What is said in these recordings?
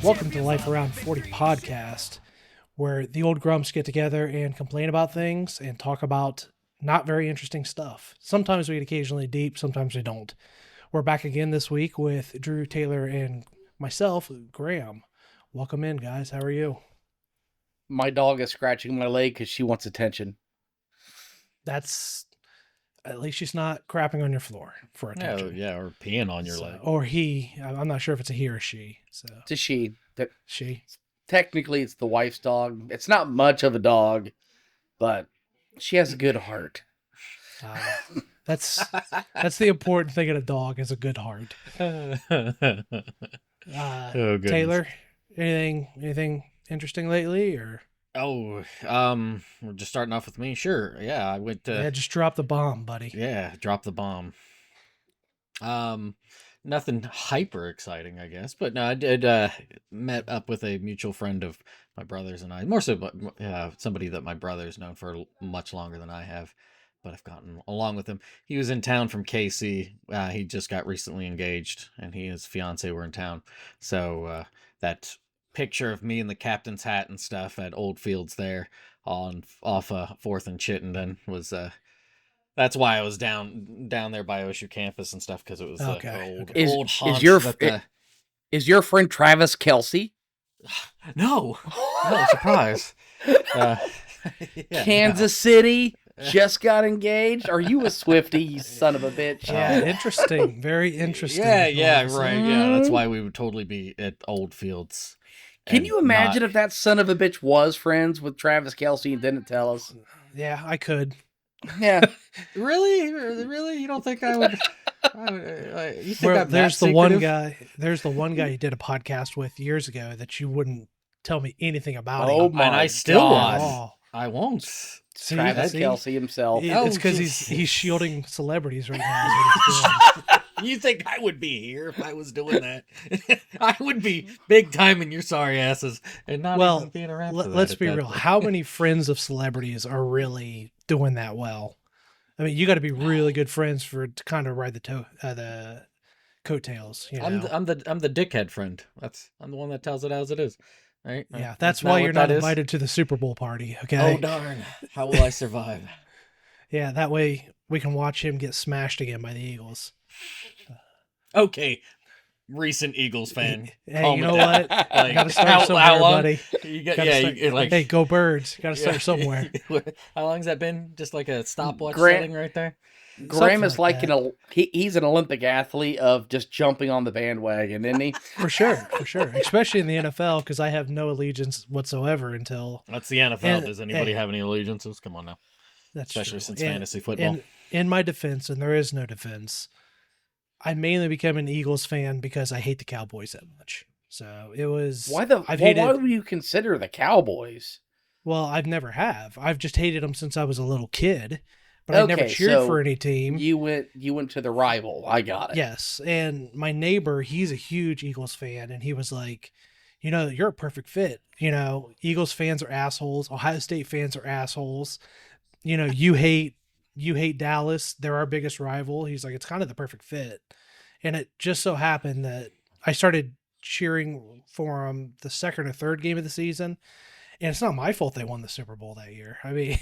Welcome to the Life Around 40 podcast, where the old grumps get together and complain about things and talk about not very interesting stuff. Sometimes we get occasionally deep, sometimes we don't. We're back again this week with Drew, Taylor, and myself, Graham. Welcome in, guys. How are you? My dog is scratching my leg because she wants attention. That's... At least she's not crapping on your floor for attention. Yeah, or peeing on your leg. Or he. I'm not sure if it's a he or she. So It's a she. She. Technically, it's the wife's dog. It's not much of a dog, but she has a good heart. That's the important thing in a dog is a good heart. Taylor, anything interesting lately, or? We're just starting off with me. Sure. Yeah, I went to... Yeah, just drop the bomb, buddy. Yeah, drop the bomb. Nothing hyper exciting, I guess. But no, I did met up with a mutual friend of my brother's and I. More so, somebody that my brother's known for much longer than I have. But I've gotten along with him. He was in town from KC. He just got recently engaged, and he and his fiance were in town. So that picture of me in the captain's hat and stuff at Old Fields there off 4th and Chittenden was that's why I was down there by OSU campus and stuff, because it was old haunch. Is your friend Travis Kelsey? No, surprise. Kansas City just got engaged. Are you a Swiftie, you son of a bitch? Yeah, interesting. Very interesting. Yeah, right. Yeah, that's why we would totally be at Old Fields. Can you imagine if that son of a bitch was friends with Travis Kelsey and didn't tell us? Yeah, I could. Yeah. Really? You don't think I would? You think I'm there's that the one secretive? guy. There's the one guy you did a podcast with years ago that you wouldn't tell me anything about. Oh him. my! And I still God. won't. I won't. See, Travis Kelsey himself. It's because he's shielding celebrities right now. Is what he's doing. You think I would be here if I was doing that? I would be big time in your sorry asses and not even being around. Let's be real. How many friends of celebrities are really doing that well? I mean, you got to be really good friends to kind of ride the coattails. You know? I'm the dickhead friend. I'm the one that tells it as it is. Right? Yeah, that's why you're not invited to the Super Bowl party. Okay. Oh darn! How will I survive? Yeah, that way we can watch him get smashed again by the Eagles. Okay, recent Eagles fan. Hey, you know what? Like, gotta start somewhere, buddy. Hey, go Birds! Gotta start somewhere. How long's that been? Just like a stopwatch setting right there. Graham is like he's an Olympic athlete of just jumping on the bandwagon, isn't he? For sure. Especially in the NFL, because I have no allegiance whatsoever until... That's the NFL. Does anybody have any allegiances? Come on now. That's especially true. Since fantasy football. And in my defense, and there is no defense, I mainly became an Eagles fan because I hate the Cowboys that much. So it was... Why would you consider the Cowboys? Well, I've never have. I've just hated them since I was a little kid. But I never cheered for any team. You went to the rival. I got it. Yes. And my neighbor, he's a huge Eagles fan. And he was like, you're a perfect fit. Eagles fans are assholes. Ohio State fans are assholes. You hate Dallas. They're our biggest rival. He's like, it's kind of the perfect fit. And it just so happened that I started cheering for them the second or third game of the season. And it's not my fault they won the Super Bowl that year. I mean,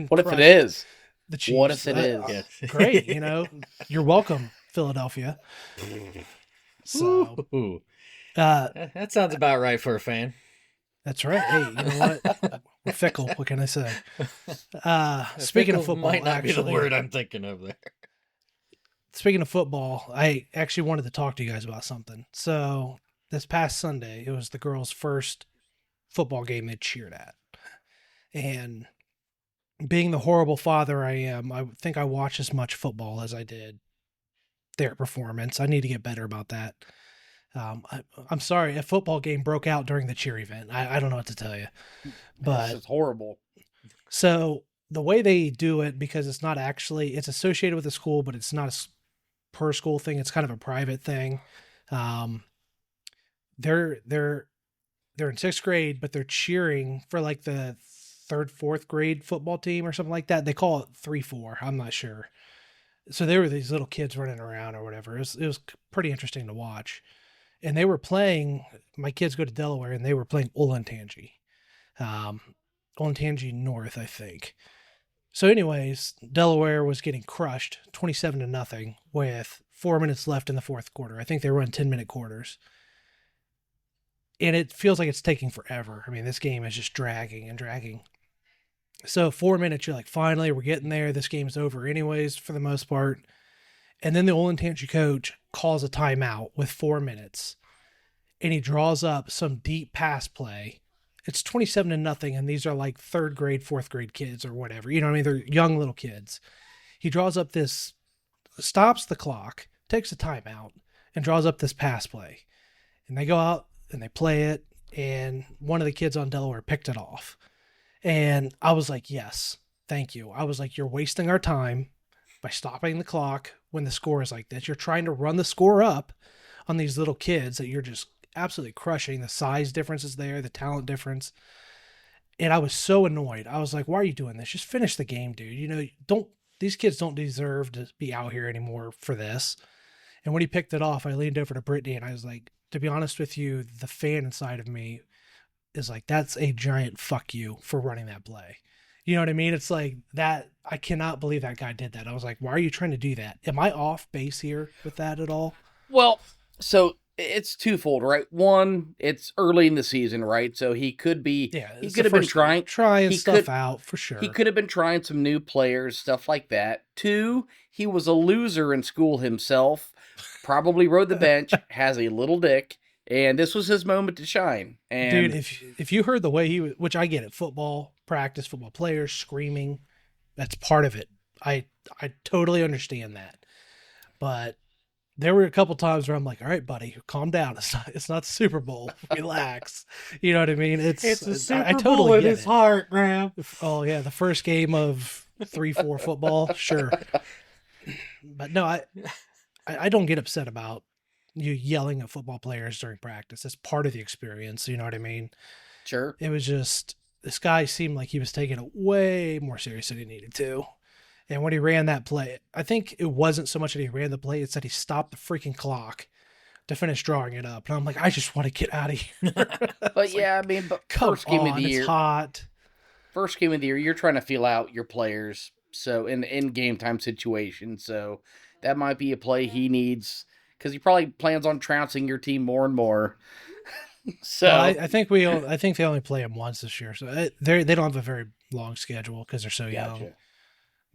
what if it is? The Chiefs. What if it is? Great, you're welcome, Philadelphia. So, that sounds about right for a fan. That's right. Hey, you know what? We're fickle. What can I say? Speaking of football, might not be the word I'm thinking of there. Speaking of football, I actually wanted to talk to you guys about something. So this past Sunday, it was the girls' first football game they cheered at, and being the horrible father I am, I think I watched as much football as I did their performance. I need to get better about that. I'm sorry, a football game broke out during the cheer event. I don't know what to tell you, but it's horrible. So the way they do it, because it's associated with the school, but it's not a per school thing. It's kind of a private thing. They're in sixth grade, but they're cheering for like the third, fourth grade football team or something like that. They call it 3-4. I'm not sure. So there were these little kids running around or whatever. It was pretty interesting to watch. and they were playing. My kids go to Delaware, and they were playing Olentangy, um, Olentangy North, I think. So, anyways, Delaware was getting crushed, 27-0, with 4 minutes left in the fourth quarter. I think they run 10-minute quarters, and it feels like it's taking forever. I mean, this game is just dragging and dragging. So 4 minutes, you're like, finally, we're getting there. This game's over, anyways, for the most part. And then the Olentangy coach calls a timeout with 4 minutes, and he draws up some deep pass play. It's 27-0, and these are like third grade, fourth grade kids or whatever. You know what I mean? They're young little kids. He draws up this, stops the clock, takes a timeout, and draws up this pass play. And they go out and they play it, and one of the kids on Delaware picked it off. And I was like, yes, thank you. I was like, you're wasting our time by stopping the clock when the score is like this. You're trying to run the score up on these little kids that you're just absolutely crushing. The size difference is there, the talent difference. And I was so annoyed. I was like, why are you doing this? Just finish the game, dude. You know, these kids don't deserve to be out here anymore for this. And when he picked it off, I leaned over to Brittany and I was like, to be honest with you, the fan inside of me is like, that's a giant fuck you for running that play. You know what I mean? It's like that. I cannot believe that guy did that. I was like, why are you trying to do that? Am I off base here with that at all? Well, so it's twofold, right? One, it's early in the season, right? So he could be, he could have been trying stuff out for sure. He could have been trying some new players, stuff like that. Two, he was a loser in school himself, probably rode the bench, has a little dick, and this was his moment to shine. And dude, if you heard the way he was, which I get it, football practice, football players screaming, that's part of it. I totally understand that, but there were a couple times where I'm like, all right, buddy, calm down. It's not the Super Bowl. Relax. You know what I mean? It's a Super I Bowl totally in get his it. heart, Graham. Oh yeah, the first game of 3-4 football, sure. But no, I don't get upset about you yelling at football players during practice. It's part of the experience. You know what I mean? sure. It was just, this guy seemed like he was taking it way more serious than he needed to. And when he ran that play, I think it wasn't so much that he ran the play, it's that he stopped the freaking clock to finish drawing it up. And I'm like, I just want to get out of here. But yeah, I mean, but first game of the year, it's hot. first game of the year, you're trying to feel out your players. So in game time situation, so that might be a play he needs because he probably plans on trouncing your team more and more. So Well, I think they only play him once this year, so they don't have a very long schedule because they're so young. gotcha.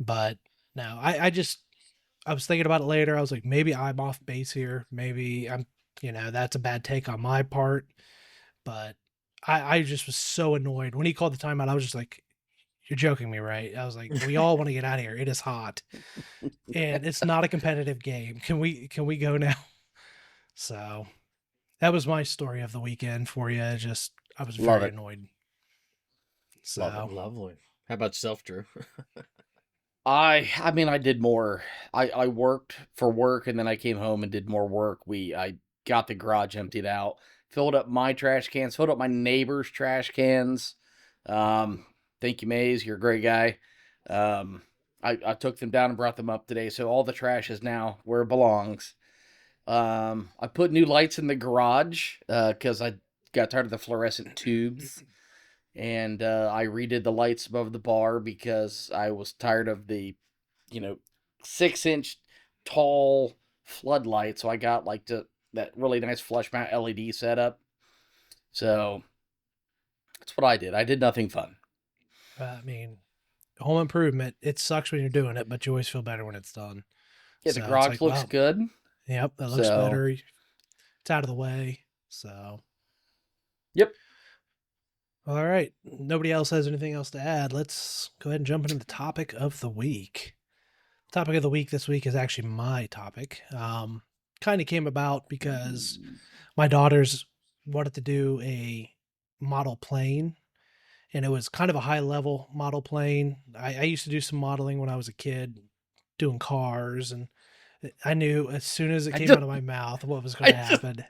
But no, I was thinking about it later. I was like, maybe I'm off base here. Maybe I'm, that's a bad take on my part. But I just was so annoyed when he called the timeout. I was just like, you're joking me, right? I was like, we all want to get out of here. It is hot, and it's not a competitive game. Can we go now? So that was my story of the weekend for you. I was Love very it. annoyed. Love So Lovely. How about yourself, Drew? I mean, I did more. I worked for work and then I came home and did more work. I got the garage emptied out, filled up my trash cans, filled up my neighbor's trash cans. Thank you, Maze. You're a great guy. I took them down and brought them up today, so all the trash is now where it belongs. I put new lights in the garage because I got tired of the fluorescent tubes. And I redid the lights above the bar because I was tired of the, 6-inch tall floodlight. So I got like that really nice flush mount LED setup. So that's what I did. I did nothing fun. I mean, home improvement. It sucks when you're doing it, but you always feel better when it's done. Yeah, So the it's garage like, looks wow, good. yep, that looks So- better. It's out of the way. So Yep. all right. Nobody else has anything else to add. Let's go ahead and jump into the topic of the week. The topic of the week this week is actually my topic. Kind of came about because my daughters wanted to do a model plane, and it was kind of a high level model plane. I used to do some modeling when I was a kid, doing cars, and I knew as soon as it I came just- out of my mouth what was going to I just- happen.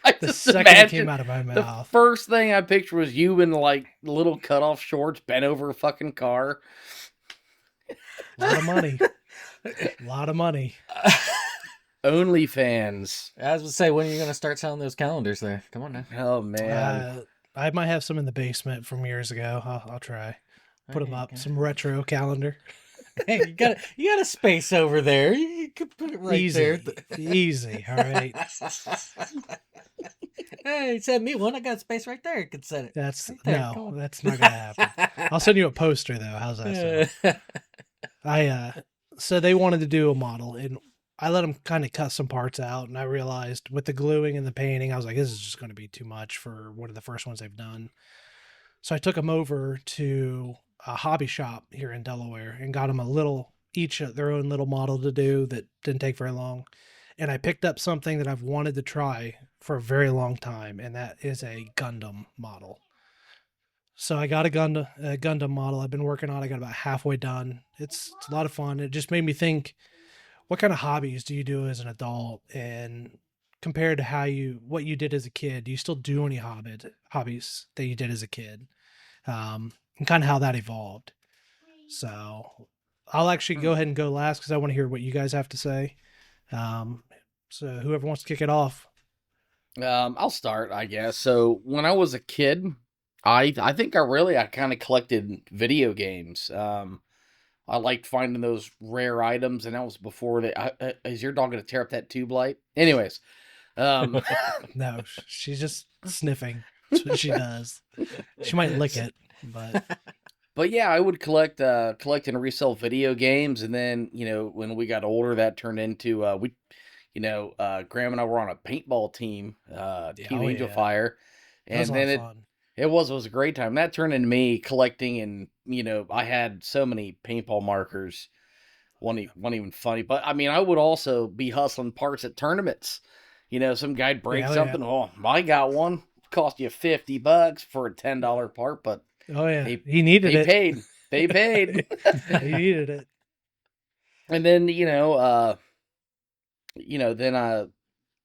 I The just second it imagine came out of my the mouth. first thing I pictured was you in like little cutoff shorts, bent over a fucking car. A lot of money. A lot of money. OnlyFans. I was gonna say, when are you gonna start selling those calendars there? Come on now. Oh man. I might have some in the basement from years ago. I'll try. Put them Hey, up. Some retro calendar. hey, you got a space over there. You could put it right Easy. there. Easy. All right. Hey, send me one. I got space right there. You can set it. That's Right there. Come no, on. that's not gonna happen. I'll send you a poster though. How's that sound? So they wanted to do a model, and I let them kind of cut some parts out, and I realized with the gluing and the painting, I was like, this is just going to be too much for one of the first ones they've done. So I took them over to a hobby shop here in Delaware and got them each their own little model to do that didn't take very long. And I picked up something that I've wanted to try for a very long time, and that is a Gundam model. So I got a Gundam model I've been working on. I got about halfway done. It's a lot of fun. It just made me think, what kind of hobbies do you do as an adult, and compared to what you did as a kid, do you still do any hobbies that you did as a kid? And kind of how that evolved. So I'll actually go ahead and go last because I want to hear what you guys have to say. Um, so whoever wants to kick it off. I'll start, I guess. So when I was a kid, I think I kind of collected video games. I liked finding those rare items, and that was before is your dog gonna tear up that tube light? Anyways, um, No, she's just sniffing. That's what she does. She might lick it, but but yeah, I would collect and resell video games, and then when we got older, that turned into Graham and I were on a paintball team, Team oh Angel yeah, Fire, that was and a lot then of it fun. it was a great time. That turned into me collecting, and I had so many paintball markers. Wasn't even funny, but I mean, I would also be hustling parts at tournaments. Some guy'd break Yeah, oh yeah, something. Oh, I got one. Cost you $50 for a $10 part, but oh yeah. they He needed they it. paid. They paid. He needed it. And then then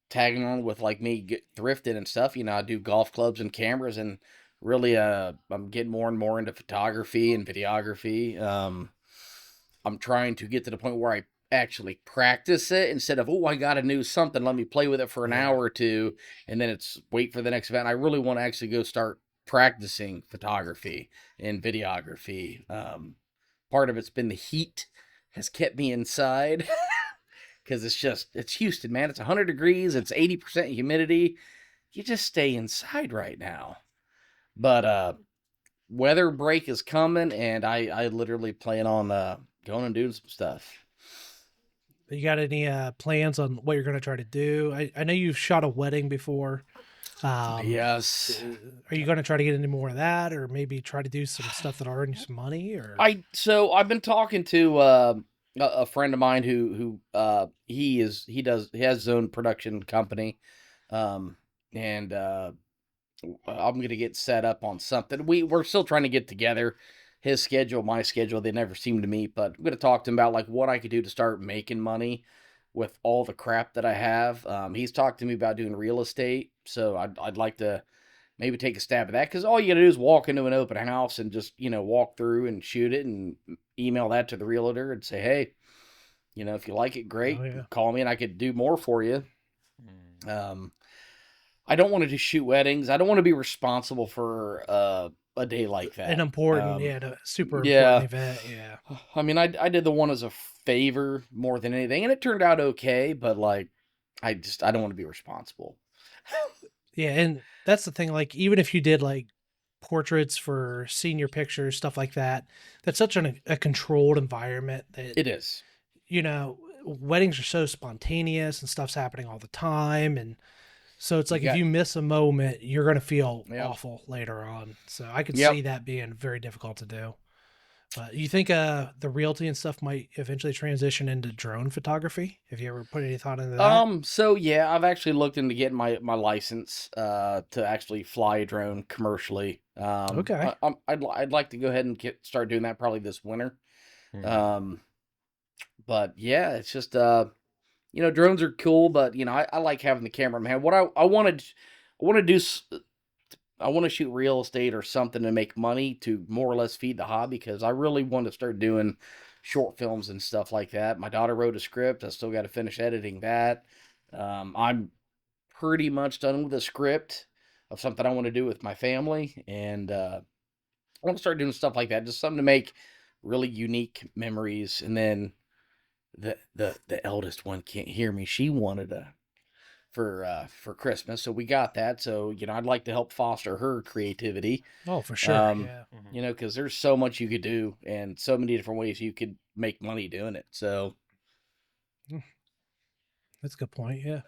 tagging on with like me thrifting and stuff. I do golf clubs and cameras, and really I'm getting more and more into photography and videography. I'm trying to get to the point where I actually practice it instead of, I got to do something, let me play with it for an Yeah. hour or two, and then it's wait for the next event. I really want to actually go start practicing photography and videography. Part of it's been the heat has kept me inside because it's Houston, man. It's 100 degrees. It's 80% humidity. You just stay inside right now. But weather break is coming, and I literally plan on going and doing some stuff. You got any plans on what you're going to try to do? I know you've shot a wedding before. Yes. Are you going to try to get into more of that, or maybe try to do some stuff that'll earn you some money? Or I've been talking to a friend of mine who he has his own production company, and I'm gonna get set up on something. We're still trying to get together. His schedule, my schedule, they never seem to meet. But I'm gonna talk to him about like what I could do to start making money with all the crap that I have. He's talked to me about doing real estate, so I'd like to maybe take a stab at that, because all you gotta do is walk into an open house and just walk through and shoot it and email that to the realtor and say, hey, if you like it, great, oh yeah, call me and I could do more for you. Mm. I don't want to just shoot weddings. I don't want to be responsible for a day like that. an important, super important Yeah. event. Yeah, I mean, I did the one as a favor more than anything, and it turned out okay. But like, I don't want to be responsible. yeah, and that's the thing. Like, even if you did like portraits for senior pictures, stuff like that, that's such a controlled environment that It is. weddings are so spontaneous and stuff's happening all the time, and so it's like Yeah. if you miss a moment, you're going to feel Yep. awful later on. So I could Yep. see that being very difficult to do. But you think the realty and stuff might eventually transition into drone photography? Have you ever put any thought into that? So yeah, I've actually looked into getting my license to actually fly a drone commercially. Okay. I'd like to go ahead and start doing that probably this winter. Mm. But yeah, it's just drones are cool, but I like having the camera, man. What I wanted, I want to shoot real estate or something to make money to more or less feed the hobby, because I really want to start doing short films and stuff like that. My daughter wrote a script. I still got to finish editing that. I'm pretty much done with a script of something I want to do with my family, and I want to start doing stuff like that, just something to make really unique memories. And then the eldest one can't hear me. She wanted a for Christmas, so we got that. So I'd like to help foster her creativity. Oh, for sure. Um, Yeah. Mhm. because there's so much you could do and so many different ways you could make money doing it. So Mm, that's a good point. Yeah.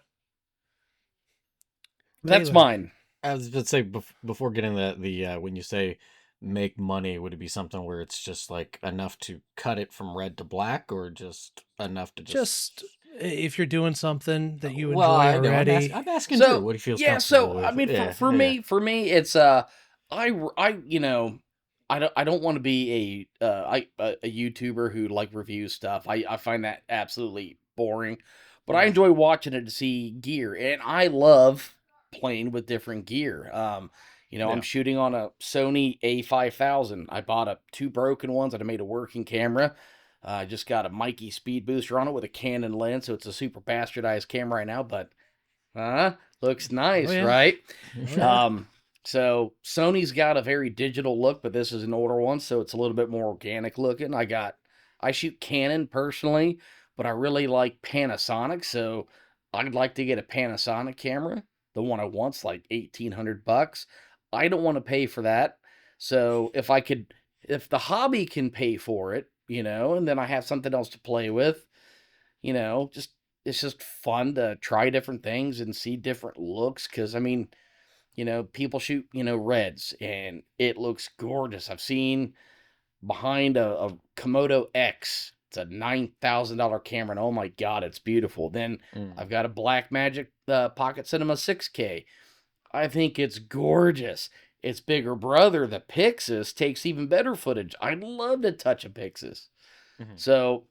that's Taylor. mine. I was about to say before getting the when you say make money, would it be something where it's just like enough to cut it from red to black, or just enough to Just if you're doing something that you Well, enjoy I know already. I'm asking Drew So what he feels yeah, comfortable so I with. mean, Yeah, for yeah. me, it's I don't want to be a YouTuber who like reviews stuff. I find that absolutely boring, but I Mm. enjoy watching it to see gear, and I love playing with different gear. I'm Yeah. shooting on a Sony A5000. I bought two broken ones and I made a working camera. I just got a Mikey speed booster on it with a Canon lens, so it's a super bastardized camera right now, but looks Oh nice, yeah. right? Oh yeah. Um, so Sony's got a very digital look, but this is an older one, so it's a little bit more organic looking. I shoot Canon personally, but I really like Panasonic, so I'd like to get a Panasonic camera. The one I want's like $1,800. I don't want to pay for that. So if the hobby can pay for it, and then I have something else to play with, just it's just fun to try different things and see different looks. Because I mean, people shoot reds and it looks gorgeous. I've seen behind a Komodo X. It's a $9,000 camera, and oh my god, it's beautiful. Then Mm. I've got a Blackmagic Pocket Cinema 6K. I think it's gorgeous. Its bigger brother, the Pixis, takes even better footage. I'd love to touch a Pixis. Mhm. So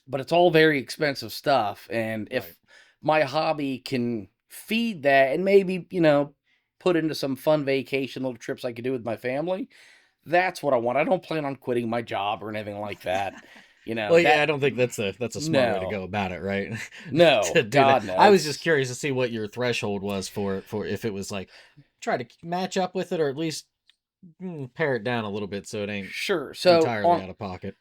but it's all very expensive stuff. And Right. if my hobby can feed that and maybe, put into some fun vacation little trips I could do with my family, that's what I want. I don't plan on quitting my job or anything like that. Well, yeah, That, I don't think that's a smart way to no, go about it, right? no, To do that. God, no. I was just curious to see what your threshold was for if it was like try to match up with it, or at least pare it down a little bit so it ain't Sure. So entirely out of pocket.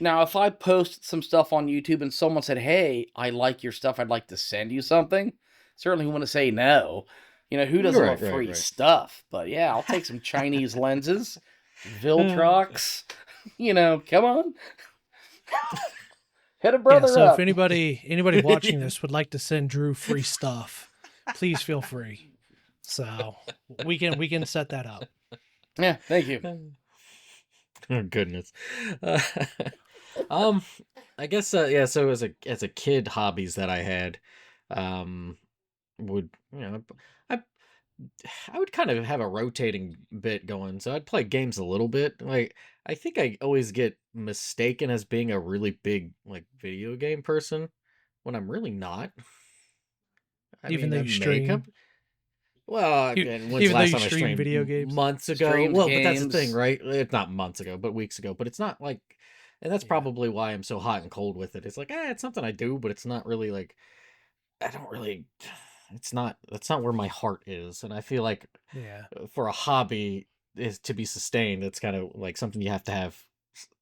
now, if I post some stuff on YouTube and someone said, "Hey, I like your stuff. I'd like to send you something," certainly wouldn't say no. Who doesn't Right, love right, free right. stuff? But yeah, I'll take some Chinese lenses, Viltrox. Come on, hit a Yeah. brother So if up. anybody watching this would like to send Drew free stuff, please feel free. So we can set that up. Yeah, thank you. Oh goodness. Uh, um, I guess yeah. So as a kid, hobbies that I had, um, would I I would kind of have a rotating bit going. So I'd play games a little bit. Like I think I always get mistaken as being a really big like video game person when I'm really not. I Even mean, though I you make up. stream, Well, I mean, when's the even though last you time I stream streamed? video games. Months ago. Streams, Well, but that's the thing, games. right? It's not months ago, but weeks ago. But it's not like, and that's Yeah. probably why I'm so hot and cold with it. It's like, it's something I do, but it's not really like I don't really. It's not. That's not where my heart is, and I feel like Yeah. for a hobby is to be sustained. It's kind of like something you have to have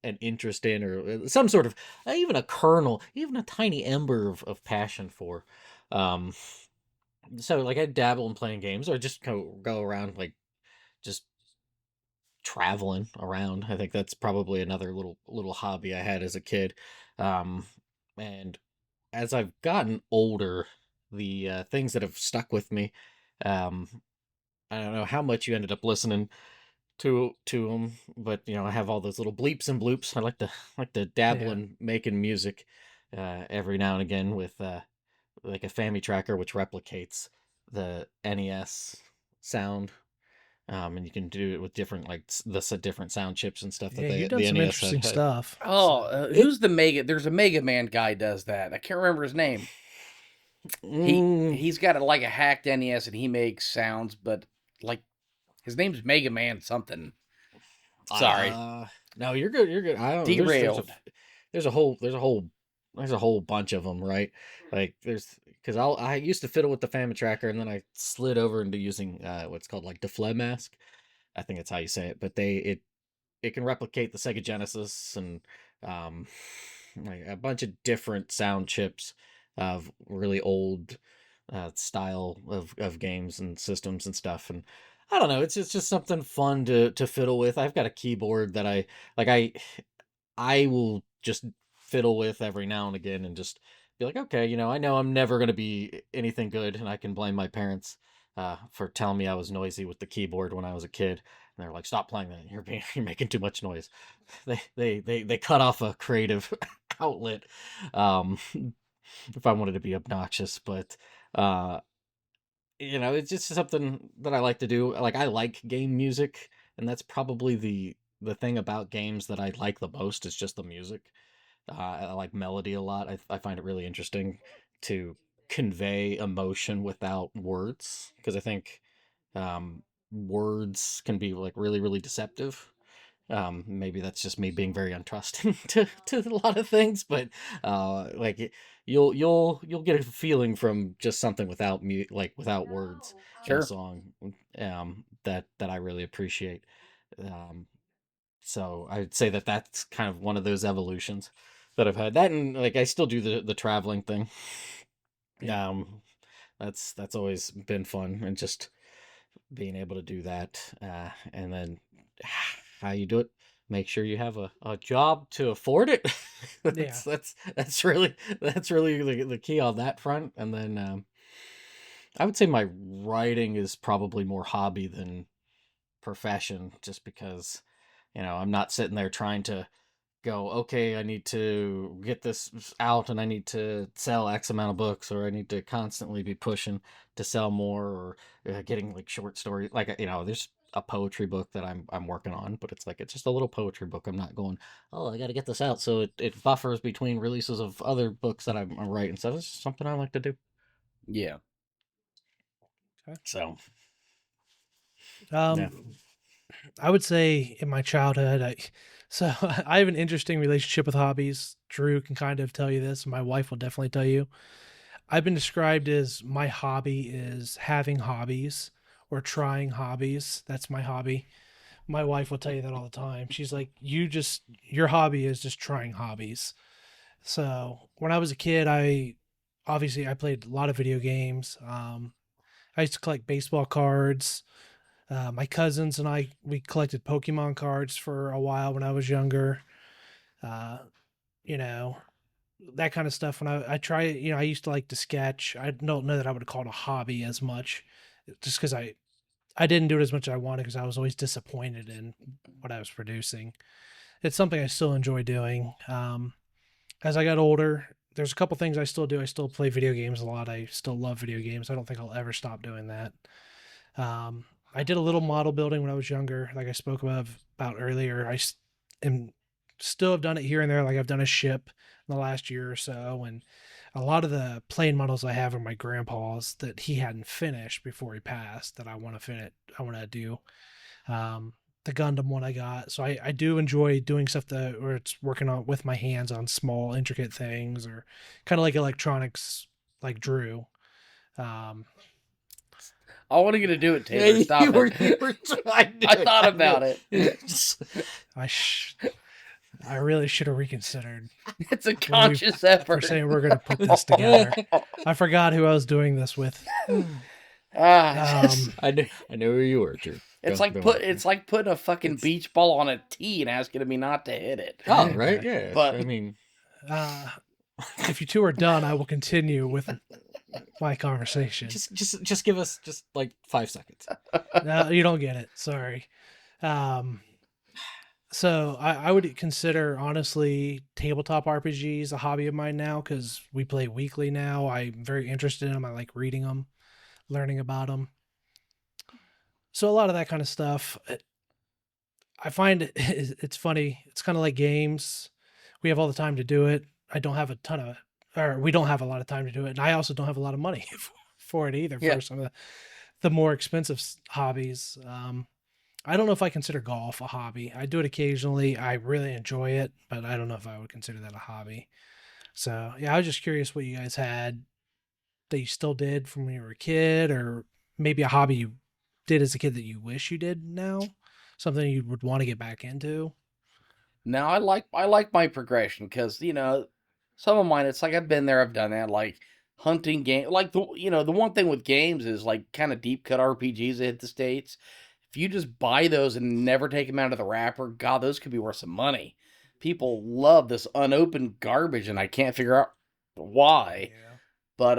an interest in, or some sort of even a kernel, even a tiny ember of passion for. Um, so like I dabble in playing games, or just go around like just traveling around. I think that's probably another little hobby I had as a kid. Um, and as I've gotten older, the things that have stuck with me, um, I don't know how much you ended up listening to them, but I have all those little bleeps and bloops. I like to dabble Yeah. in making music every now and again with like a Family Tracker, which replicates the NES sound. And you can do it with different like the different sound chips and stuff that Yeah. You've done the some NES interesting had. stuff. Oh, So It who's the Mega? There's a Mega Man guy does that. I can't remember his name. He mm, he's got like a hacked NES and he makes sounds, but like his name's Mega Man something. Sorry, no, you're good. You're good. I don't. There's derailed. there's a whole bunch of them, right? Like because I used to fiddle with the Famine Tracker, and then I slid over into using what's called like the Flem Mask. I think that's how you say it, but it can replicate the Sega Genesis and um, like a bunch of different sound chips of really old style of games and systems and stuff. And I don't know, it's just something fun to fiddle with. I've got a keyboard that like. I will just fiddle with every now and again and just be like, okay, I know I'm never going to be anything good, and I can blame my parents for telling me I was noisy with the keyboard when I was a kid. And they're like, "Stop playing that. You're making too much noise." They cut off a creative outlet if I wanted to be obnoxious, but uh, it's just something that I like to do. Like I like game music, and that's probably the thing about games that I like the most is just the music. I like melody a lot. I find it really interesting to convey emotion without words because I think um, words can be like really, really deceptive. Maybe that's just me being very untrusting to a lot of things, but like you'll get a feeling from just something like without words in a Sure. song that I really appreciate. Um, so I'd say that that's kind of one of those evolutions that I've had. That and like I still do the traveling thing. Yeah. Um, that's always been fun, and just being able to do that. And then how you do it? Make sure you have a job to afford it. Yeah. That's really the key on that front. And then I would say my writing is probably more hobby than profession, just because I'm not sitting there trying to go, okay, I need to get this out and I need to sell X amount of books, or I need to constantly be pushing to sell more, or getting like short stories. Like, there's a poetry book that I'm working on, but it's just a little poetry book. I'm not going, oh, I got to get this out. So it buffers between releases of other books that I'm writing. So it's just something I like to do. Yeah. Okay. So, yeah. Um, I would say in my childhood, so I have an interesting relationship with hobbies. Drew can kind of tell you this. My wife will definitely tell you. I've been described as my hobby is having hobbies or trying hobbies. That's my hobby. My wife will tell you that all the time. She's like, your hobby is just trying hobbies. So when I was a kid, I played a lot of video games. I used to collect baseball cards. My cousins and we collected Pokemon cards for a while when I was younger. Uh, you know, that kind of stuff. When I try, I used to like to sketch. I don't know that I would call it a hobby as much, just because I didn't do it as much as I wanted because I was always disappointed in what I was producing. It's something I still enjoy doing. As I got older, there's a couple things I still do. I still play video games a lot. I still love video games. I don't think I'll ever stop doing that. Um, I did a little model building when I was younger, like I spoke about earlier. Am still have done it here and there. Like I've done a ship in the last year or so, and a lot of the plane models I have are my grandpa's that he hadn't finished before he passed. That I want to finish. I want to do. The Gundam one I got. So I do enjoy doing stuff where it's working on with my hands on small, intricate things, or kind of like electronics, like Drew. Um, I wasn't gonna do it, Yeah, Taylor. Stop you were it. trying to I do it. thought I about knew it. I really should have reconsidered It's a when conscious for effort. saying we're going to put this together. I forgot who I was doing this with. Just, I knew who you were, Drew. it's Go- like go on. it's like putting a fucking beach ball on a tee and asking me not to hit it. Oh, right, yeah. But I mean, Uh, if you two are done, I will continue with my conversation. just give us just like 5 seconds. No, you don't get it. Sorry. Um, so I would consider honestly tabletop RPGs a hobby of mine now because we play weekly now. I'm very interested in them. I like reading them, learning about them. So a lot of that kind of stuff. I find it's funny. It's kind of like games. We have all the time to do it. I don't have a ton of, or we don't have a lot of time to do it, and I also don't have a lot of money for it either. Yeah. For some of the more expensive hobbies. I don't know if I consider golf a hobby. I do it occasionally. I really enjoy it, but I don't know if I would consider that a hobby. So yeah, I was just curious what you guys had that you still did from when you were a kid, or maybe a hobby you did as a kid that you wish you did now, something you would want to get back into. Now I like my progression because some of mine it's like I've been there, I've done that. Like hunting game, like the one thing with games is like kind of deep cut RPGs that hit the states. If you just buy those and never take them out of the wrapper, God, those could be worth some money. People love this unopened garbage, and I can't figure out why. Yeah. But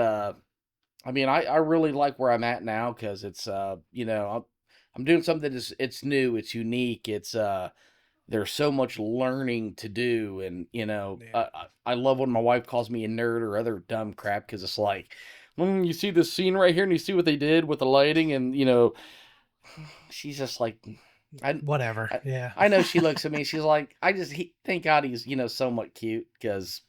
I mean, I really like where I'm at now because it's I'm doing something that's it's new, it's unique, it's there's so much learning to do, and Yeah. I love when my wife calls me a nerd or other dumb crap because it's like, you see this scene right here, and you see what they did with the lighting, and she's just like, I Whatever. I, Yeah. I know she looks at me, she's like, thank God he's so much cute because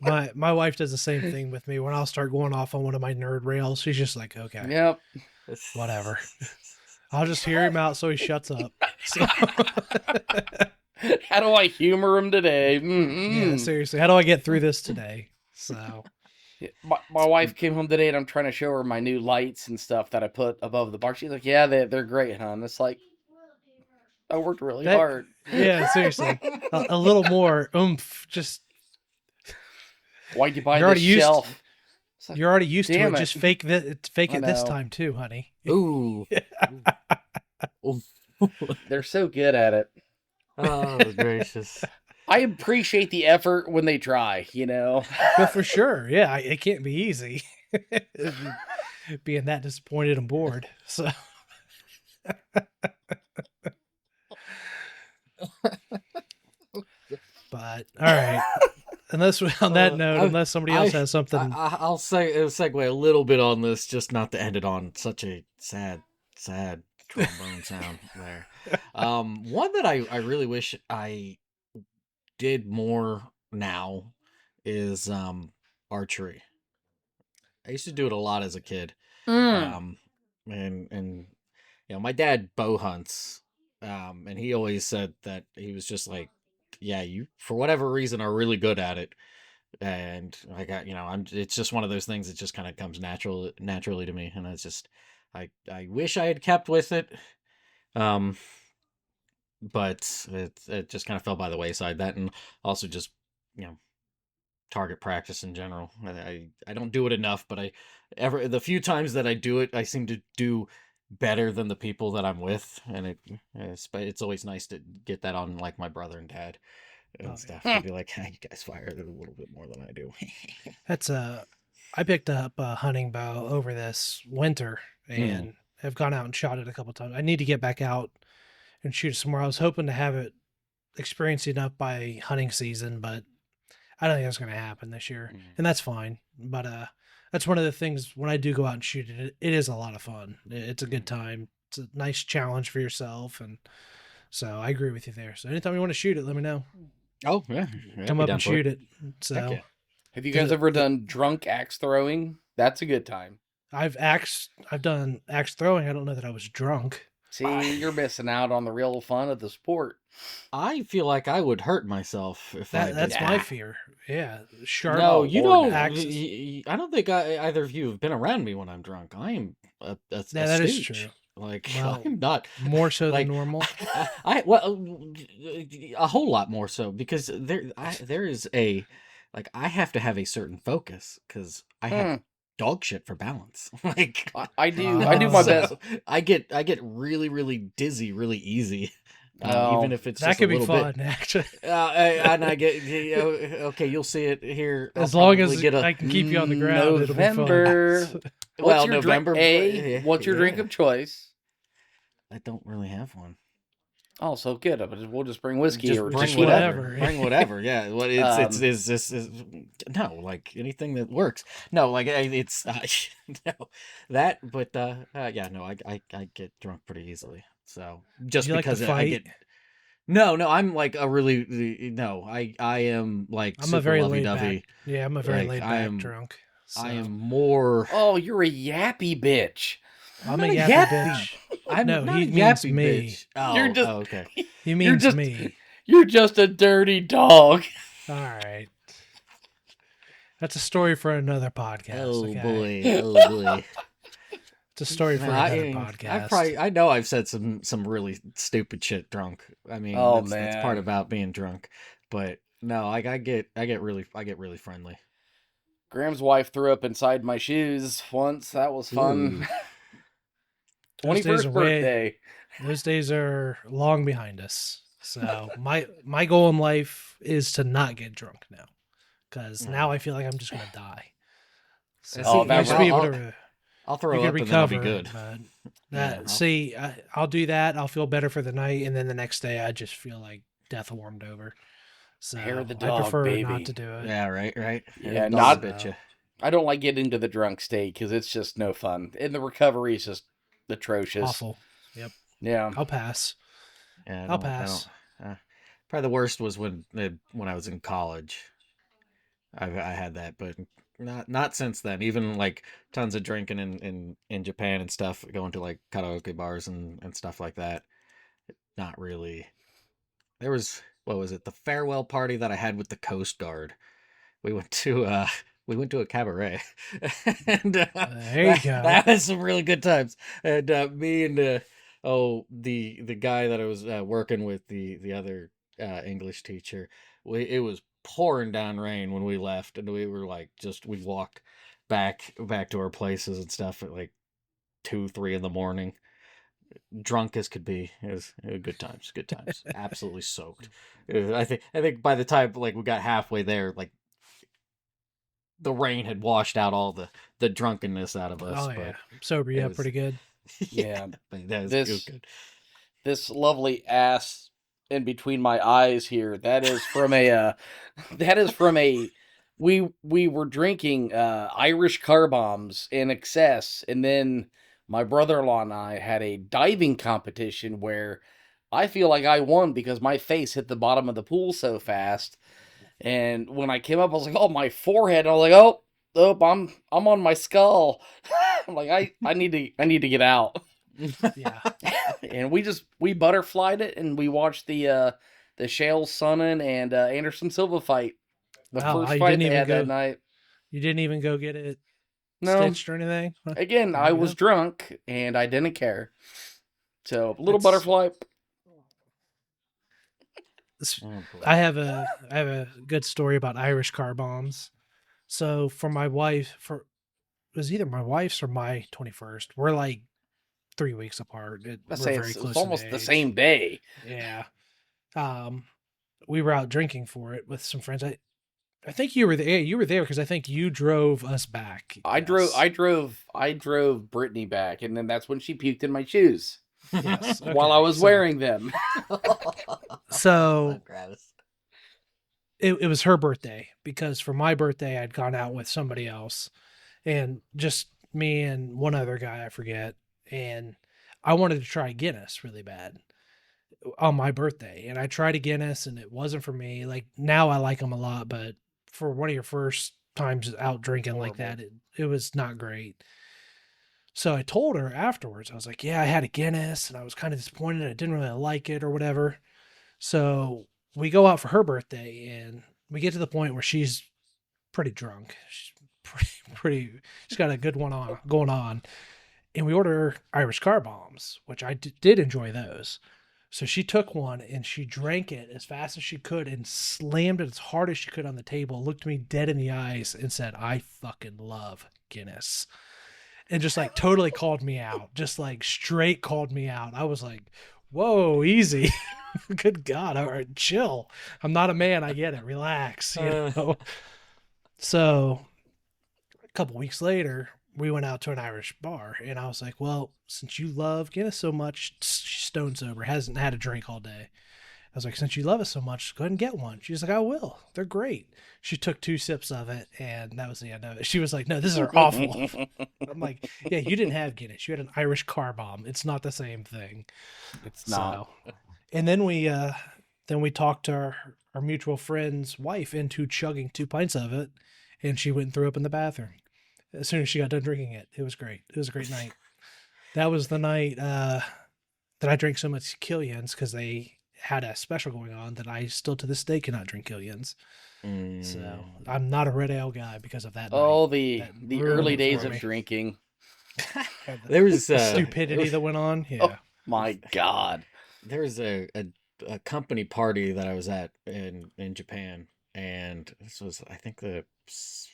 My wife does the same thing with me. When I'll start going off on one of my nerd rails, she's just like, okay, yep. whatever. I'll just hear him out so he shuts up. So How do I humor him today? yeah, seriously, how do I get through this today? So Yeah, my wife came home today and I'm trying to show her my new lights and stuff that I put above the bar. She's like, "Yeah, they're great, hon." It's like I worked really that, hard. yeah, seriously, a little more oomph. Just Why'd you buy you're already this used. shelf? It's like, You're already used to it. damn it. Just fake that. Fake I it this know. time too, honey. Ooh. Ooh. They're so good at it. Oh, gracious. I appreciate the effort when they try. But for sure, yeah, it can't be easy. Being that disappointed and bored. So but all right. Unless on that note, unless somebody else has something. I'll say segue a little bit on this, just not to end it on such a sad trombone sound there. One that I really wish I did more now is archery. I used to do it a lot as a kid. Mm. And my dad bow hunts. And he always said that he was just like, yeah, you for whatever reason are really good at it. And I got, it's just one of those things that just kind of comes naturally to me. And it's just, I wish I had kept with it. But it just kind of fell by the wayside. That, and also just, target practice in general. I don't do it enough, but the few times that I do it, I seem to do better than the people that I'm with, and it's always nice to get that on like my brother and dad and stuff. To be like, hey, you guys fire it a little bit more than I do. That's I picked up a hunting bow over this winter and have gone out and shot it a couple times. I need to get back out and shoot it somewhere. I was hoping to have it experienced enough by hunting season, but I don't think that's going to happen this year, and that's fine. But that's one of the things when I do go out and shoot it, it is a lot of fun. It's a good time. It's a nice challenge for yourself, and so I agree with you there. So anytime you want to shoot it, let me know. Oh yeah, Come up and shoot it. So yeah. Have you guys ever done drunk axe throwing? That's a good time. I've done axe throwing. I don't know that I was drunk. See, you're missing out on the real fun of the sport. I feel like I would hurt myself if I did That's that. my fear. Yeah, sharp. No, you don't. axes. I don't think either of you have been around me when I'm drunk. I am a that is stooge. true. Like Well, I'm not more so like than normal. a whole lot more so because there is I have to have a certain focus because I have dog shit for balance. Like I do my best. I get really really dizzy really easy. Even if it's that just could a be little fun, bit. actually. And I get okay. You'll see it here. As long as I can keep you on the ground, November. it'll be fun. Well, November. What's your drink of choice? I don't really have one. Oh, so good. We'll just bring whiskey Just or bring just whatever. Bring whatever. Yeah. What it's no, like anything that works. No, like it's no that. But yeah, no, I get drunk pretty easily. So just Do you because like to I get. fight? No, I'm like a really no. I am like I'm super a very lovey-dovey. laid back. Yeah, I'm a very Like, laid I back am- drunk. So. I am more. Oh, you're a yappy bitch. I'm not a a yappy yappy. bitch. I'm No, not he a means yappy me. bitch. Oh, You're just okay. He you're means just me. you're just a dirty dog. All right. That's a story for another podcast, Oh okay? boy. Oh boy. It's a story No, for another I podcast. I know I've said some really stupid shit drunk. I mean, Oh that's part man. about being drunk. But no, I get really friendly. Graham's wife threw up inside my shoes once. That was Ooh. fun. Those days are 21st birthday. those days are long behind us. So my goal in life is to not get drunk now, because now Oh. I feel like I'm just gonna die. So Oh, See, you that like should be able re- to I'll you throw can up and then I'll be recover, good. but Yeah. I'll do that. I'll feel better for the night, and then the next day I just feel like death warmed over. hair of So the I dog, prefer not to baby. do it. Yeah, right. Yeah, Dog will not. bit you. So I don't like getting to the drunk state because it's just no fun, and the recovery is just atrocious. awful. Yep. Yeah. I'll pass. Yeah, I'll I don't. pass. Probably the worst was when I was in college. I had that, but not since then. Even like tons of drinking in Japan and stuff, going to like karaoke bars and stuff like that. Not really. There was, what was it? The farewell party that I had with the Coast Guard. We went to uh we went to a cabaret, and There you go. that was some really good times. And me and the guy that I was working with, the other English teacher, it was pouring down rain when we left, and we were like, we walked back to our places and stuff at like 2-3 in the morning, drunk as could be. It was good times, absolutely soaked. I think by the time like we got halfway there, like the rain had washed out all the drunkenness out of us. Oh yeah, But sober you it up was pretty good. Yeah. but that was This good. this lovely ass in between my eyes here. That is from a. That is from a. We were drinking Irish car bombs in excess, and then my brother-in-law and I had a diving competition where I feel like I won because my face hit the bottom of the pool so fast. And when I came up, I was like, "Oh, my forehead!" And I was like, "Oh, I'm on my skull." I'm like, I need to get out. Yeah. And we butterflied it, and we watched the Shale Sonnen and Anderson Silva fight, the Wow, first you fight didn't they even had that go. night. You didn't even go get it No, stitched or anything. Huh, again, there I you was go. drunk and I didn't care. So little That's. butterfly. Oh boy. I have a good story about Irish car bombs. So for my wife, for it was either my wife's or my 21st. We're like 3 weeks apart. I We're say very it's close in almost the age. same day. Yeah. Um, we were out drinking for it with some friends. I think you were there. Yeah, you were there because I think you drove us back. I drove Yes. I drove Brittany back, and then that's when she puked in my shoes Yes. while I Okay, was so- wearing them. So Travis. it was her birthday because for my birthday I'd gone out with somebody else and just me and one other guy I forget, and I wanted to try Guinness really bad on my birthday, and I tried a Guinness and it wasn't for me. Like now I like them a lot, but for one of your first times out drinking like Horrible. that, it was not great. So I told her afterwards, I was like, yeah, I had a Guinness and I was kind of disappointed. I didn't really like it or whatever. So we go out for her birthday and we get to the point where she's pretty drunk. She's pretty she's got a good one on going on. And we order Irish car bombs, which I did enjoy those. So she took one and she drank it as fast as she could and slammed it as hard as she could on the table, looked me dead in the eyes and said, I fucking love Guinness. And just like totally called me out, just like straight called me out. I was like, whoa, easy. Good God. All right, chill. I'm not a man. I get it. Relax. You know? So a couple weeks later, we went out to an Irish bar, and I was like, well, since you love Guinness so much, she's stone sober, hasn't had a drink all day. I was like, since you love it so much, go ahead and get one. She's like, I will. They're great. She took 2 sips of it, and that was the end of it. She was like, no, these are awful. I'm like, yeah, you didn't have Guinness. You had an Irish car bomb. It's not the same thing. It's not. So, and then we talked to our mutual friend's wife into chugging 2 pints of it, and she went and threw up in the bathroom as soon as she got done drinking it. It was great. It was a great night. That was the night that I drank so much Killians because they had a special going on that I still to this day cannot drink Killians. So I'm not a red ale guy because of that Oh, night. the That the ruined early it days for of me. drinking. And There was the stupidity that went on. Oh Yeah. my God. there was a company party that I was at in Japan, and this was, I think, it's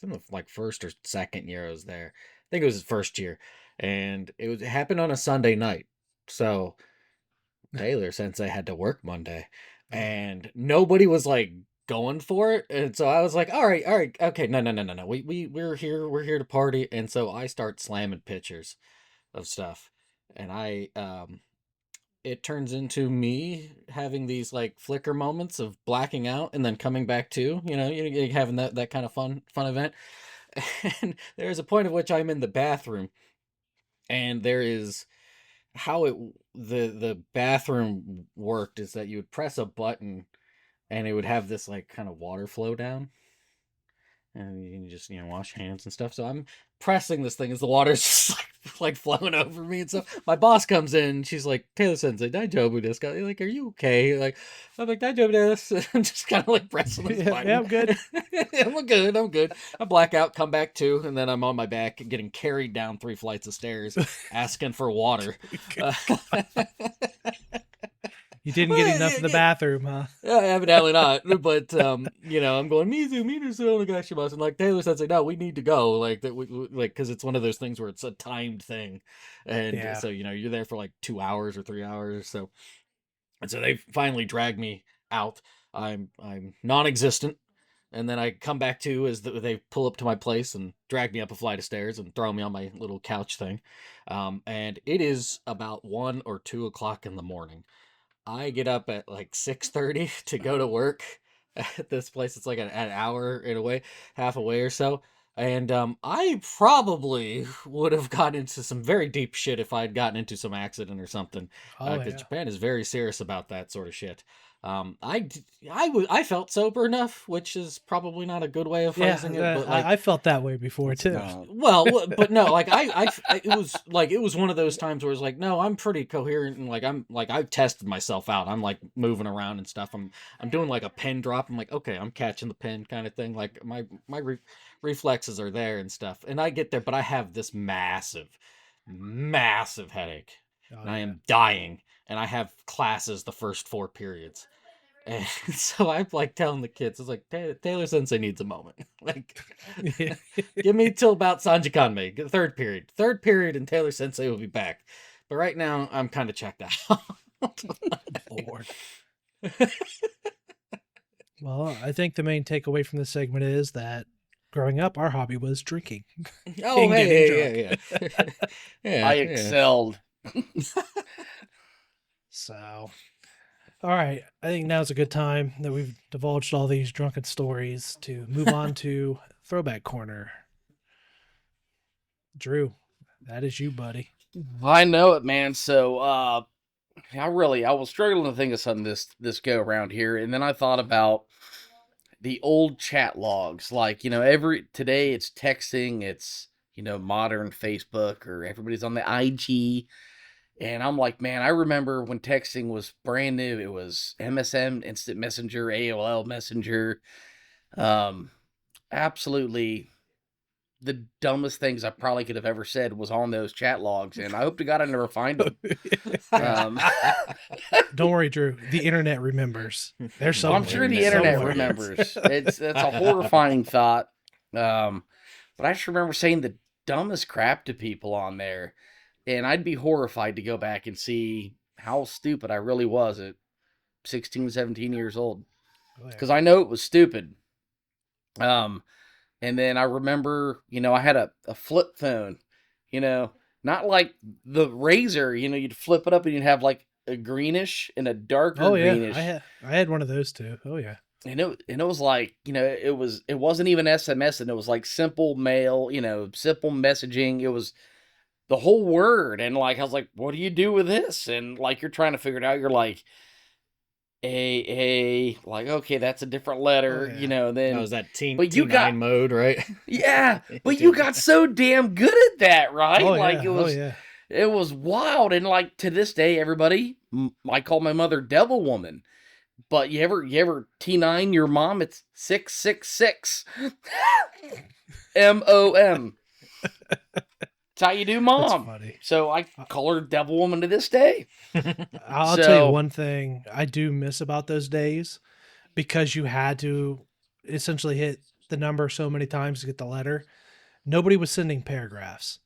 in the like first or second year I was there. I think it was the first year, and it happened on a Sunday night. So Taylor Sensei had to work Monday, and nobody was like going for it. And so I was like, all right, okay, no. We're here to party. And so I start slamming pictures of stuff. And it turns into me having these like flicker moments of blacking out and then coming back to, you're having that kind of fun event. And there's a point at which I'm in the bathroom, and there is how the bathroom worked is that you would press a button and it would have this like kind of water flow down, and you can just wash your hands and stuff. So I'm pressing this thing as the water's just like flowing over me and stuff. My boss comes in, she's like, Taylor Sensei, daijoubu desu ka? Like, are you okay? Like, I'm like, daijoubu desu. I'm just kind of like pressing this button. Yeah, I'm good. I'm good. I black out, come back to, and then I'm on my back getting carried down 3 flights of stairs asking for water. You didn't get enough in the bathroom, huh? Yeah, evidently not. But I'm going Mizu so Nagashimasu, and like Taylor said, no, we need to go, like that, like, because it's one of those things where it's a timed thing, and so you're there for like 2 hours or 3 hours or so, and so they finally drag me out. I'm non-existent, and then I come back to as they pull up to my place and drag me up a flight of stairs and throw me on my little couch thing, and it is about 1 or 2 o'clock in the morning. I get up at like 6:30 to go to work at this place. It's like an hour in a way, half away or so. And I probably would have gotten into some very deep shit if I had gotten into some accident or something. Oh, Because yeah. Japan is very serious about that sort of shit. I felt sober enough, which is probably not a good way of phrasing it, but like I felt that way before too. well, but no, like it was one of those times where it's like, no, I'm pretty coherent, and like I've tested myself out. I'm like moving around and stuff. I'm doing like a pin drop. I'm like, okay, I'm catching the pin kind of thing. Like my reflexes are there and stuff. And I get there, but I have this massive headache. Oh, And I yeah. am dying, and I have classes the first 4 periods. And so I'm like telling the kids, it's like, Taylor Sensei needs a moment. Like, give me till about Sanji Kanmei, third period, and Taylor Sensei will be back. But right now, I'm kind of checked out. Lord. Well, I think the main takeaway from this segment is that growing up, our hobby was drinking. Oh, And hey, getting yeah. Yeah, I yeah. excelled. So, all right. I think now's a good time that we've divulged all these drunken stories to move on to Throwback Corner. Drew, that is you, buddy. I know it, man. So I was struggling to think of something this go around here, and then I thought about the old chat logs. Like, today it's texting, it's modern Facebook, or everybody's on the IG. And I'm like, man, I remember when texting was brand new. It was MSN, Instant Messenger, AOL Messenger. Absolutely the dumbest things I probably could have ever said was on those chat logs, and I hope to God I never find them. Don't worry, Drew. The internet remembers. There's somewhere. I'm sure the internet somewhere. remembers. That's a horrifying thought. But I just remember saying the dumbest crap to people on there. And I'd be horrified to go back and see how stupid I really was at 16, 17 years old. Because I know it was stupid. And then I remember, I had a flip phone, not like the Razor, you'd flip it up and you'd have like a greenish and a darker greenish. I had one of those too. Oh yeah. And it was like, it wasn't even SMS, and it was like simple mail, simple messaging. It was the whole word. And like, I was like, what do you do with this? And like, you're trying to figure it out. You're like, like, okay, that's a different letter, then. That was that T9 mode, right? Yeah, but you got so damn good at that, right? Oh, like yeah. it was, It was wild, and like to this day, everybody, I call my mother Devil Woman. But you ever T9 your mom? It's 666 MOM. That's how you do That's mom. funny. So I call her Devil Woman to this day. I'll tell you So one thing I do miss about those days, because you had to essentially hit the number so many times to get the letter. Nobody was sending paragraphs.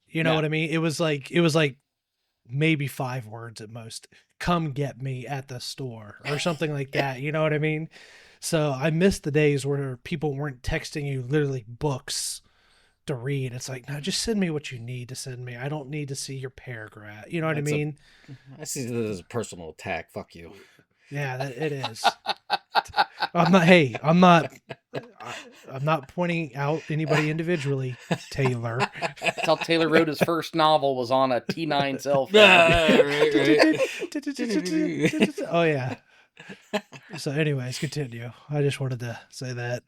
You know no, what I mean? It was like maybe 5 words at most. Come get me at the store or something like that. You know what I mean? So I miss the days where people weren't texting you literally books to read. It's like, no, just send me what you need to send me. I don't need to see your paragraph. You know what I That's a. mean? I see this as a personal attack. Fuck you. Yeah, it is. I'm not. Hey, I'm not. I'm not pointing out anybody individually, Taylor. that's how Taylor wrote his first novel, was on a T9 cell phone. Right. Oh yeah. So, anyways, continue. I just wanted to say that.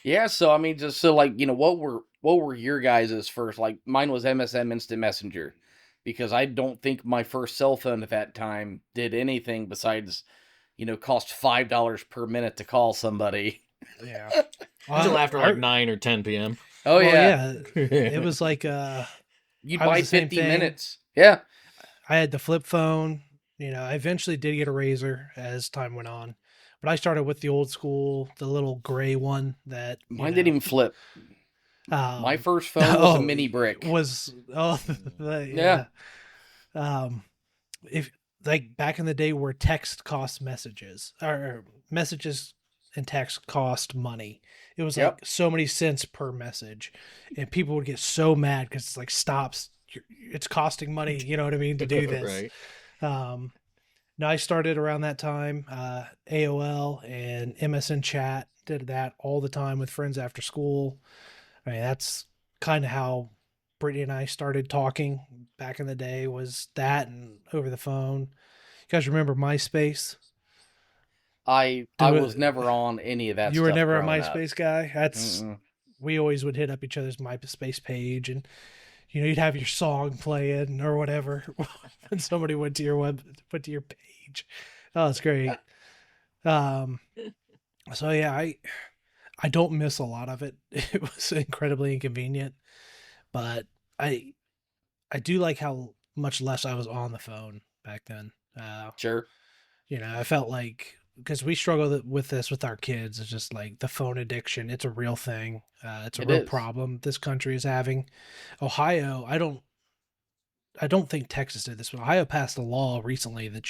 Yeah, so I mean, just so like what were your guys' first, like mine was MSN Instant Messenger, because I don't think my first cell phone at that time did anything besides cost $5 per minute to call somebody. Yeah. Until after like Our- 9 or 10 p.m. Oh well, yeah, yeah. It was like you'd I was buy the same 50 thing. minutes. Yeah, I had the flip phone. I eventually did get a razor as time went on, but I started with the old school, the little gray one that mine didn't even flip. My Um, first phone was a oh, mini brick. yeah. Yeah, If like back in the day where text cost messages or messages and text cost money, it was like yep. so many cents per message, and people would get so mad because it's like stops. It's costing money. You know what I mean to do this. Right. Um, now I started around that time. AOL and MSN chat did that all the time with friends after school. I mean, that's kind of how Brittany and I started talking back in the day, was that and over the phone. You guys remember MySpace? I Do was it. never on any of that You were stuff never a growing up. MySpace guy? That's Mm-mm. We always would hit up each other's MySpace page, and you'd have your song playing or whatever when somebody went to your page. Oh, it's great. Um so yeah, I don't miss a lot of it. It was incredibly inconvenient, but I I do like how much less I was on the phone back then. Sure, I felt like, because we struggle with this with our kids, it's just like the phone addiction. It's a real thing. It's a it real is. problem this country is having. Ohio, I don't think Texas did this, but Ohio passed a law recently that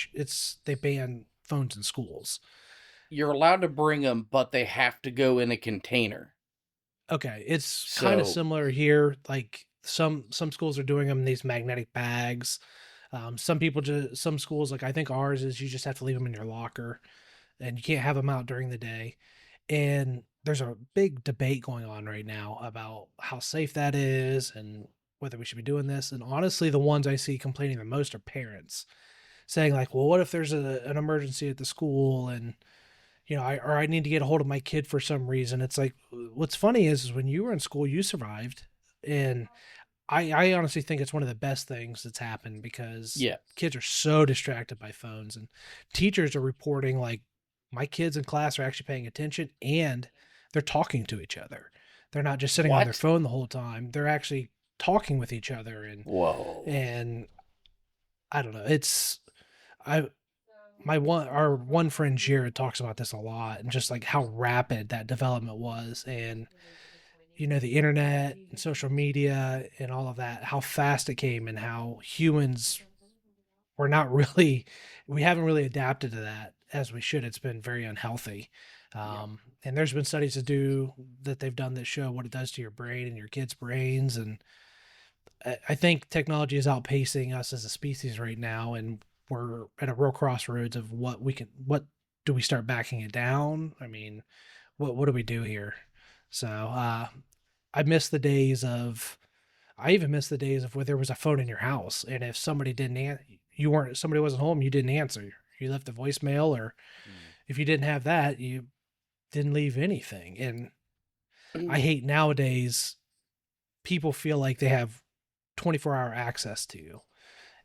they ban phones in schools. You're allowed to bring them, but they have to go in a container. Okay, it's kind of So, similar here. Like some schools are doing them in these magnetic bags. Some schools, like I think ours is, you just have to leave them in your locker, and you can't have them out during the day. And there's a big debate going on right now about how safe that is and whether we should be doing this. And honestly, the ones I see complaining the most are parents, saying like, "Well, what if there's an emergency at the school, and I need to get a hold of my kid for some reason?" It's like, what's funny is when you were in school, you survived, and I honestly think it's one of the best things that's happened, because yeah. kids are so distracted by phones, and teachers are reporting like, my kids in class are actually paying attention, and they're talking to each other. They're not just sitting on their What? phone the whole time. They're actually talking with each other, Whoa. and I don't know. It's I my one our one friend Jared talks about this a lot, and just like how rapid that development was, and the internet and social media and all of that, how fast it came, and how humans were not really, we haven't really adapted to that as we should. It's been very unhealthy. Yeah. And there's been studies that they've done that show what it does to your brain and your kids' brains. And I think technology is outpacing us as a species right now. And we're at a real crossroads of what do we start backing it down? I mean, what do we do here? So, I miss the days of, I even miss the days of where there was a phone in your house, and if somebody didn't somebody wasn't home, you didn't answer. You left a voicemail, or if you didn't have that, you didn't leave anything. And I Mm. hate nowadays, people feel like they have 24-hour access to you,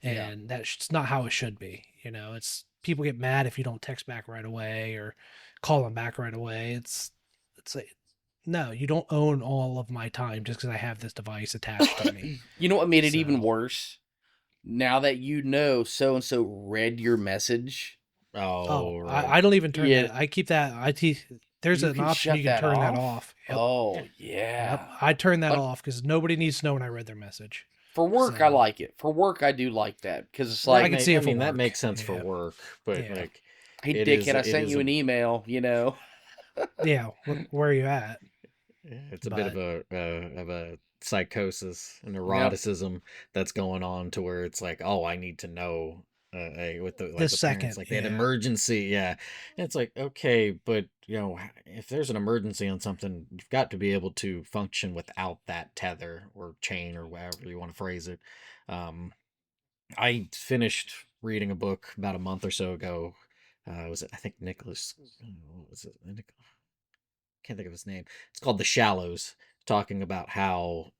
Yeah. and that's not how it should be. It's people get mad if you don't text back right away or call them back right away. It's like, no, you don't own all of my time just because I have this device attached to me. You know what made it even So, worse? Now that you know so and so read your message, Oh, oh, right. I don't even turn yeah, that. I keep that. There's you an can option you shut can that turn that off. off. Yep. Oh Yep. yeah. I turn that But off because nobody needs to know when I read their message. for work, I So, like it. For work, I do like that because it's I That like, can may see I it for mean that work. makes sense for Yeah. work, but Yeah. like hey, it is dickhead, I it sent is you a an email. You know. Yeah. Where are you at? it's a bit But of a psychosis, a Yep. neuroticism that's going on to where it's like, oh, I need to know. With the this parents, second, like that yeah. emergency, yeah. And it's like, okay, but if there's an emergency on something, you've got to be able to function without that tether or chain or whatever you want to phrase it. Um, I finished reading a book about a month or so ago. Was it? I think Nicholas. What was it? Can't think of his name. It's called The Shallows, talking about how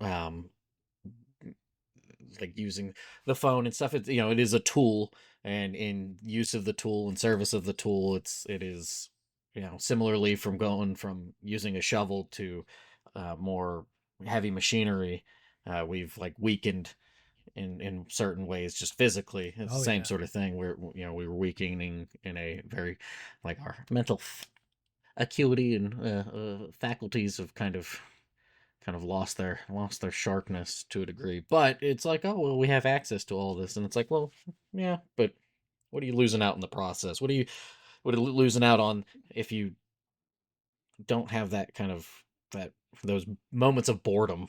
like using the phone and stuff. It's it is a tool, and in use of the tool and service of the tool, it is similarly from going from using a shovel to more heavy machinery. We've like weakened in certain ways just physically. It's the Oh same yeah. sort of thing where we were weakening in a very like our mental acuity and faculties have kind of lost their sharpness to a degree. But it's like, oh well, we have access to all this, and it's like, well, yeah, but what are you losing out in the process? What are you losing out on if you don't have that kind of that those moments of boredom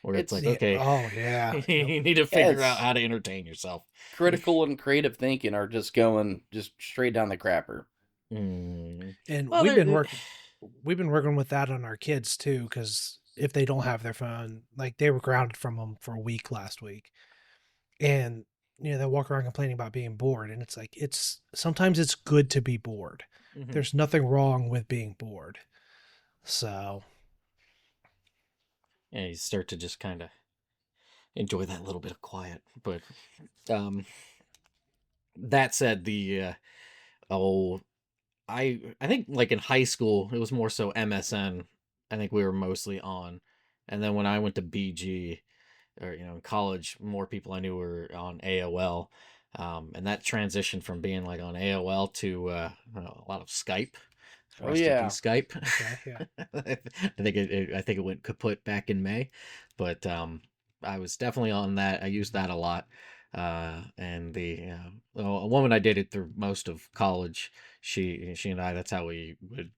where it's like, It's Yeah. okay, Oh yeah. Yep. you need to yeah, figure out it's how to entertain yourself. critical and creative thinking are just going just straight down the crapper. Mm. And Well, there. we've been working with that on our kids too, because if they don't have their phone, like they were grounded from them for a week last week, and they walk around complaining about being bored, and it's like sometimes it's good to be bored. Mhm. There's nothing wrong with being bored. So Yeah, you start to just kind of enjoy that little bit of quiet. But um, that said, oh, I think like in high school it was more so MSN. I think we were mostly on, and then when I went to BG or in college, more people I knew were on AOL. And that transition from being like on AOL to a lot of Skype. Oh Rest in yeah. peace, Skype. okay, yeah, I think it went kaput back in May, but I was definitely on that. I used that a lot. And a woman I dated through most of college, she and I, that's how we would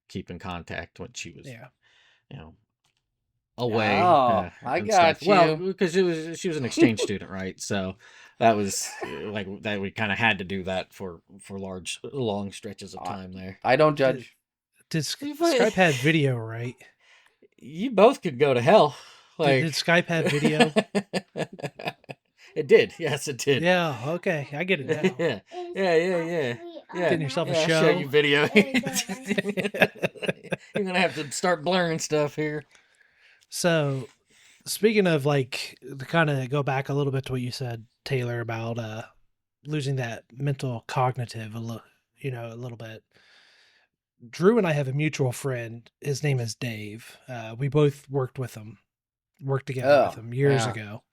keep in contact when she was, yeah. you know, away Oh, I and stuff. got Well, you. because she was an exchange student, right? So that was like that. We kind of had to do that for long stretches of I, time there. I don't Did, judge. Skype had video, right? You both could go to hell. Did Like Skype have video? it did. Yes, it did. Yeah. Okay, I get it now. Yeah, yeah. Getting yourself a Yeah, I'll show show. you video. You're gonna have to start blurring stuff here. So, speaking of like to kind of go back a little bit to what you said, Taylor, about losing that mental cognitive a little bit. Drew and I have a mutual friend. His name is Dave. We both worked together with Oh, him years yeah. ago.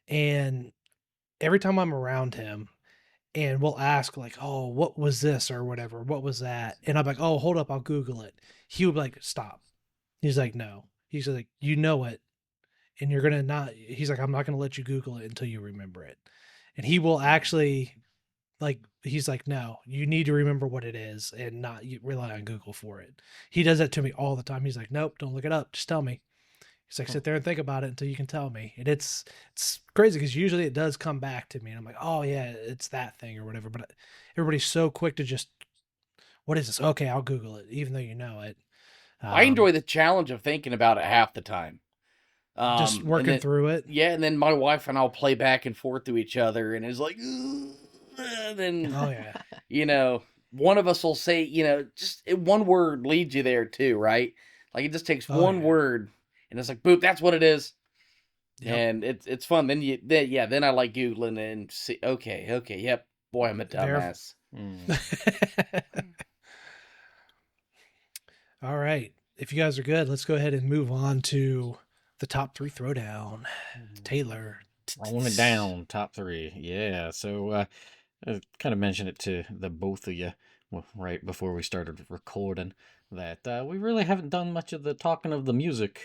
And every time I'm around him, and we'll ask like, "Oh, what was this or whatever? What was that?" And I'm like, "Oh, hold up, I'll Google it." He would be like, "Stop." He's like, "No." He's like, "You know it, and you're gonna not." He's like, "I'm not gonna let you Google it until you remember it." And he will actually like. He's like, "No, you need to remember what it is and not rely on Google for it." He does that to me all the time. He's like, "Nope, don't look it up. Just tell me." He's like, Huh. sit there and think about it until you can tell me. And it's crazy because usually it does come back to me, and I'm like, oh yeah, it's that thing or whatever. But everybody's so quick to just, what is this? Okay, I'll Google it, even though you know it. I Um, enjoy the challenge of thinking about it half the time. just And working then through it. yeah, and then my wife and I'll play back and forth to each other, and it's like, "Ugh," then Oh yeah, one of us will say, just one word leads you there too, right? Like it just takes oh one yeah. word, and it's like, boop, that's what it is. Yep. and it's fun. Then I like googling and see. Okay, yep. Boy, I'm a Verif- dumbass. Mm. All right. If you guys are good, let's go ahead and move on to the top three throwdown. Taylor. Rolling it down, top three. Yeah. So I kind of mentioned it to the both of you right before we started recording that we really haven't done much of the talking of the music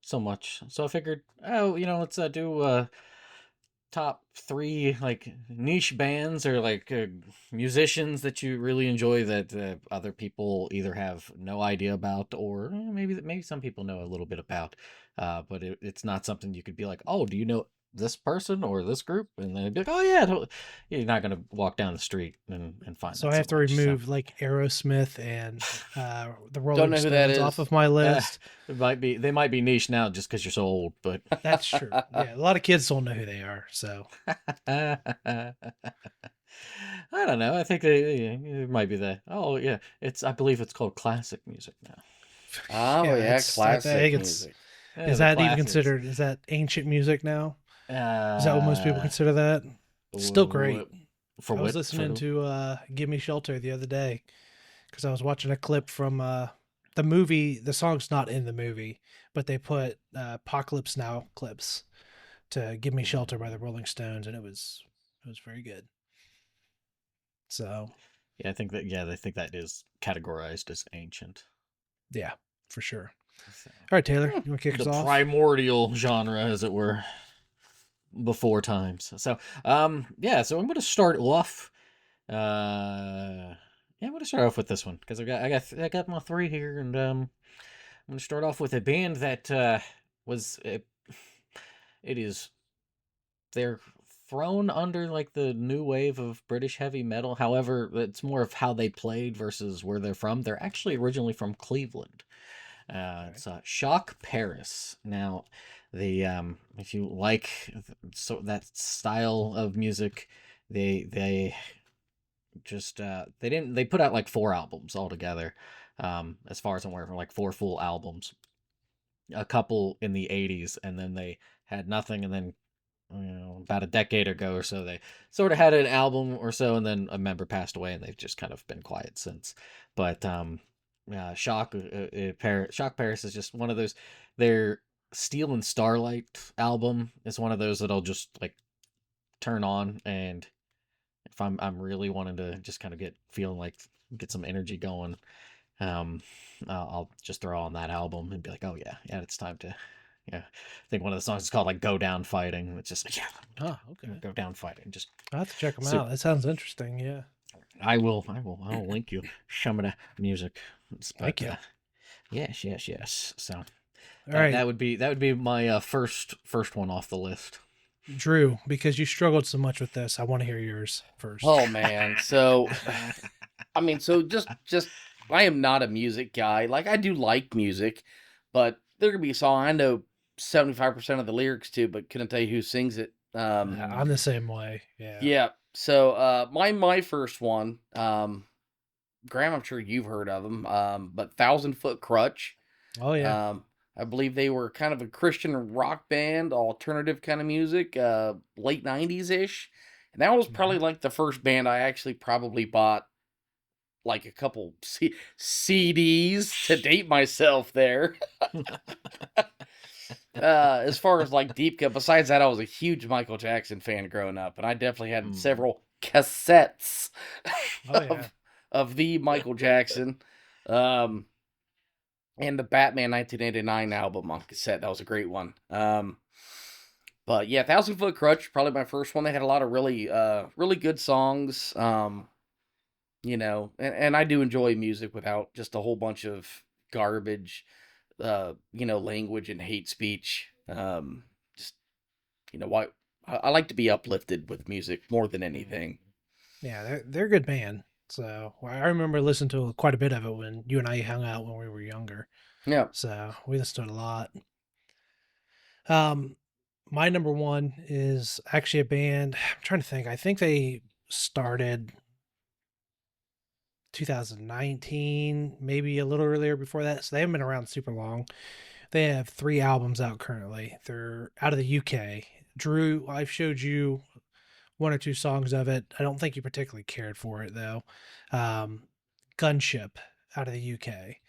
so much. So I figured, oh, let's do top three like niche bands or like musicians that you really enjoy that other people either have no idea about or maybe some people know a little bit about, but it's not something you could be like, oh, do you know this person or this group? And then it'd be like, oh yeah, totally. You're not gonna walk down the street and find So that I so have to much. So remove like Aerosmith and the Don't Rolling know who that Stones off is. of my uh, list. they might be niche now just because you're so old, but That's true. Yeah, a lot of kids don't know who they are. So I don't know. I think it might be the. Oh yeah, I believe it's called classic music now. Oh yeah, yeah, I classic think it's music. Yeah, is the that even classics. considered? Is that ancient music now? Is that what most people Uh, consider that? Still great. for I was what? For listening who? to "Give Me Shelter" the other day because I was watching a clip from the movie. The song's not in the movie, but they put "Apocalypse Now" clips to "Give Me Shelter" by the Rolling Stones, and it was very good. So Yeah, I think that. Yeah, they think that is categorized as ancient. yeah, for sure. So, All right, Taylor, Hmm. you want to kick us the off? primordial genre, as it were, before times. So, yeah. So I'm gonna start off. Yeah, I'm gonna start off with this one because I got my three here, and I'm gonna start off with a band that was it is they're thrown under like the new wave of British heavy metal. However, it's more of how they played versus where they're from. They're actually originally from Cleveland. Okay. It's Shock Paris. Now, the if you like so that style of music, they just they put out like four albums altogether. As far as I'm aware, like four full albums, a couple in the 80s, and then they had nothing, and then about a decade ago or so, they sort of had an album or so, and then a member passed away, and they've just kind of been quiet since. But Shock Paris is just one of those. Their Steel and Starlight album is one of those that I'll just like turn on, and if I'm really wanting to just kind of get some energy going, um, I'll just throw on that album and be like, oh yeah, it's time to. Yeah, I think one of the songs is called like "Go Down Fighting." It's just like, yeah, Oh, okay. go down fighting. Just I'll have to check them out. super. That sounds interesting. Yeah. I'll link you some of the music. Thank But you. yes. So All that right, that would be my first one off the list. Drew, because you struggled so much with this, I want to hear yours first. Oh man. So I mean, so just I am not a music guy. Like I do like music, but there could be a song I know 75% of the lyrics to, but couldn't tell you who sings it. I'm the same way. Yeah. Yeah. So my first one, Graham, I'm sure you've heard of them. But Thousand Foot Crutch. Oh yeah. Um, I believe they were kind of a Christian rock band, alternative kind of music, late 90s ish. And that was Mhm. probably like the first band I actually probably bought like a couple CDs to date myself there. As far as like deep cut, besides that, I was a huge Michael Jackson fan growing up, and I definitely had Mm. several cassettes Oh yeah. of the Michael Jackson. Um, and the Batman 1989 album on cassette. That was a great one. But yeah, Thousand Foot Crutch, probably my first one. They had a lot of really good songs. And I do enjoy music without just a whole bunch of garbage, language and hate speech. Just why I like to be uplifted with music more than anything. Yeah, they're a good band. So I remember listening to quite a bit of it when you and I hung out when we were younger. Yeah. So we listened to it a lot. Um, my number one is actually a band. I'm trying to think. I think they started 2019, maybe a little earlier before that. So they haven't been around super long. They have 3 albums out currently. They're out of the UK. Drew, I've showed you 1 or 2 songs of it. I don't think you particularly cared for it though. Um, Gunship out of the UK.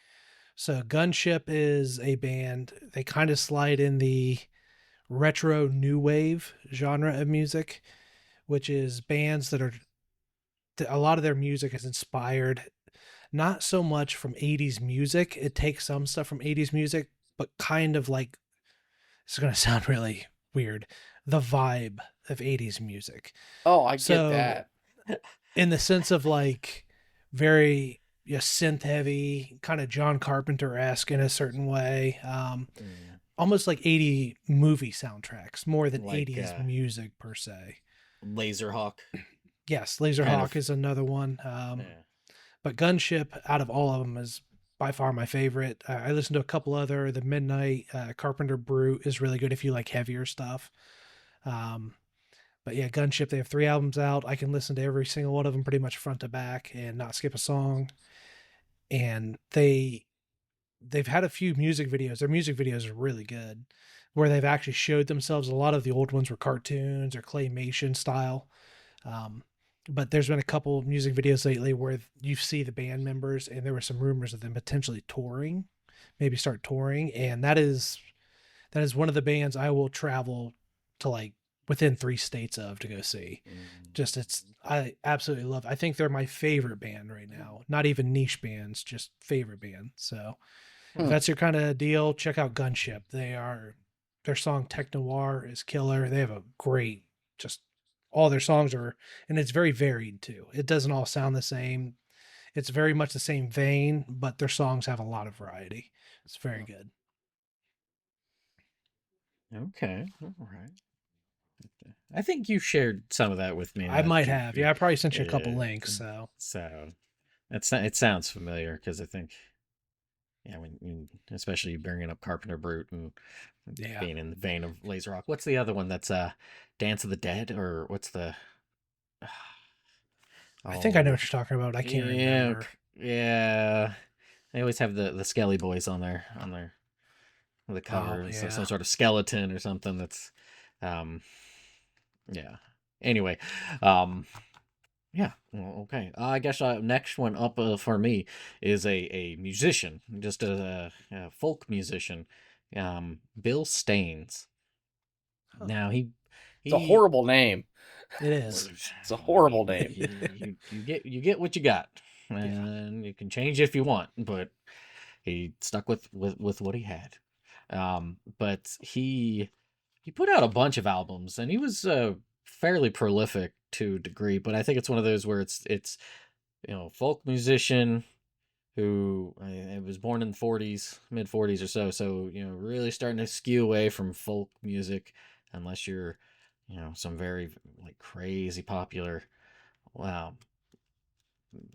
So Gunship is a band. They kind of slide in the retro new wave genre of music, which is bands that are a lot of their music is inspired not so much from 80s music. It takes some stuff from 80s music, but kind of like, it's going to sound really weird, the vibe of 80s music. Oh, I get So, that. in the sense of like very, yeah, synth heavy, kind of John Carpenter esque in a certain way, Mm. almost like 80 movie soundtracks more than Like 80s music per se. Laserhawk Yes, kind Laserhawk of. is another one. Yeah. But Gunship, out of all of them, is by far my favorite. I listened to a couple other. The Midnight Carpenter Brute is really good if you like heavier stuff. Um, but yeah, Gunship, they have 3 albums out. I can listen to every single one of them pretty much front to back and not skip a song. And they've had a few music videos. Their music videos are really good, where they've actually showed themselves. A lot of the old ones were cartoons or claymation style. Um, but there's been a couple of music videos lately where you see the band members, and there were some rumors of them potentially touring, maybe start touring, and that is one of the bands I will travel to, like, within 3 states of to go see. Just it's Mm. I absolutely love. I think they're my favorite band right now. Not even niche bands, just favorite band. So if Hmm. that's your kind of deal, check out Gunship. Their song Tech Noir is killer. They have a great, just all their songs are, and it's very varied too. It doesn't all sound the same. It's very much the same vein, but their songs have a lot of variety. It's very good. Okay, all right. I think you shared some of that with me. I That might you, have. Yeah, I probably sent you a couple uh, links. So so it sounds familiar because I think, yeah, especially you bringing up Carpenter Brute and yeah, being in the vein of Laser Rock. What's the other one that's Dance of the Dead, or what's the I think I know oh what you're talking about. I can't yeah remember. yeah, they always have the Skelly Boys on the Oh cover, so some yeah. sort of skeleton or something that's um yeah. Anyway, um yeah, well, okay. I guess next one up for me is a musician, just a folk musician, Bill Staines. Huh. Now he It's a he horrible name. It well, is. It's a horrible name. you get what you got, Yeah. and you can change if you want, but he stuck with what he had. But he put out a bunch of albums, and he was fairly prolific to a degree. But I think it's one of those where it's folk musician who was born in the 40s, mid 40s or so. So really starting to skew away from folk music, unless you're some very like crazy popular. Wow.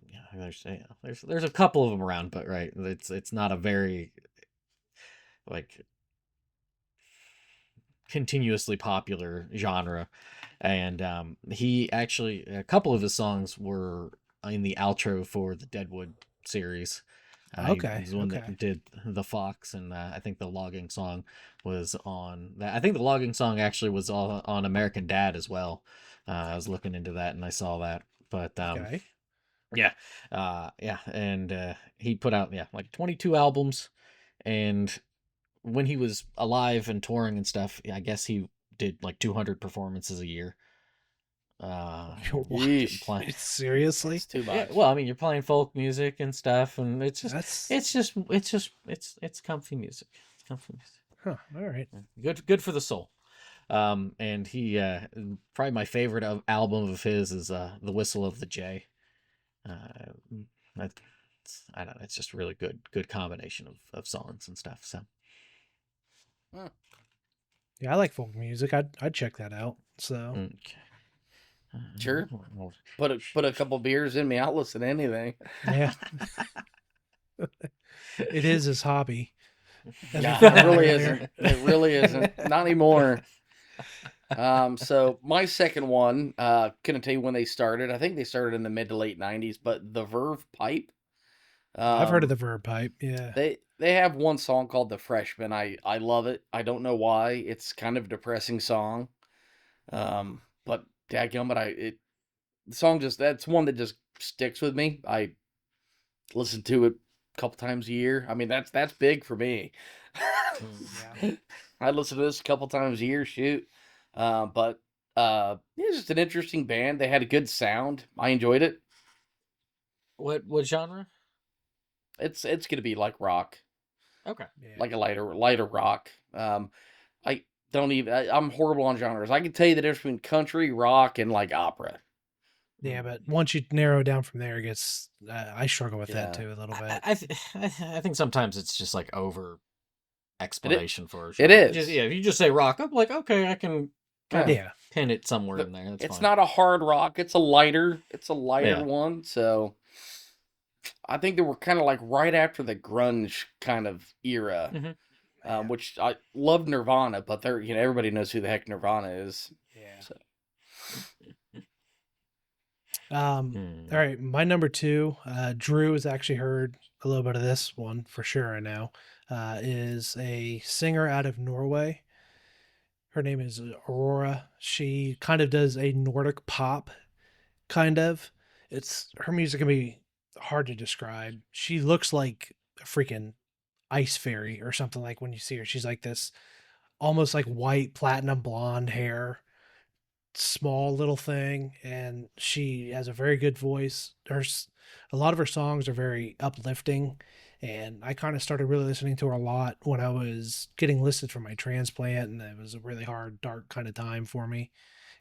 Yeah, there's a couple of them around, but right, it's not a very like continuously popular genre. And he actually, a couple of his songs were in the outro for the Deadwood series. Okay. He's the one Okay. that did the Fox, and I think the logging song was on that. I think the logging song actually was on American Dad as well. I was looking into that and I saw that. But Okay. yeah, yeah, and he put out like 22 albums, and when he was alive and touring and stuff, I guess he did like 200 performances a year. What? Yeesh. Playing. Seriously? That's too Yeah, much. well, I mean, you're playing folk music and stuff, and That's it's comfy music. It's comfy music. huh. All right. Good for the soul. And he probably my favorite album of his is The Whistle of the Jay. Uh, that, I don't know, it's just a really good combination of songs and stuff. So Huh. Yeah, I like folk music. I'd check that out. So okay. Sure. Well, Put a couple beers in me. I'll listen to anything. yeah, it is his hobby, as we Yeah, found it out really earlier. isn't. It really isn't. Not anymore. So my second one, couldn't tell you when they started. I think they started in the mid to late '90s, but the Verve Pipe. I've heard of Um, the Verb Pipe. Yeah. they they have one song called "The Freshman." I love it. I don't know why. It's kind of a depressing song. But dadgummit, the song just that's one that just sticks with me. I listen to it a couple times a year. I mean, that's big for me. Yeah. I listen to this a couple times a year. Shoot, but yeah, it's just an interesting band. They had a good sound. I enjoyed it. What genre? It's gonna be like rock, Okay. Yeah. like a lighter rock. I don't even. I'm horrible on genres. I can tell you the difference between country, rock, and like opera. Yeah, but once you narrow it down from there, it gets. I struggle with that Yeah, too a little I, bit. I, th- I think sometimes it's just like over it explanation for a it genre. Just is. yeah, if you just say rock, I'm like, okay, I can kind Yeah. of Yeah. pin it somewhere The, in there. That's it's fine. not a hard rock. It's a lighter Yeah. one. So I think they were kind of like right after the grunge kind of era, Hmm. Yeah. which I love Nirvana, but everybody knows who the heck Nirvana is. Yeah. So All right, my number two, Drew has actually heard a little bit of this one for sure. I know, is a singer out of Norway. Her name is Aurora. She kind of does a Nordic pop, kind of. It's her music can be hard to describe. She looks like a freaking ice fairy or something. Like when you see her, she's like this almost like white platinum blonde hair, small little thing, and she has a very good voice. A lot of her songs are very uplifting, and I kind of started really listening to her a lot when I was getting listed for my transplant, and it was a really hard, dark kind of time for me.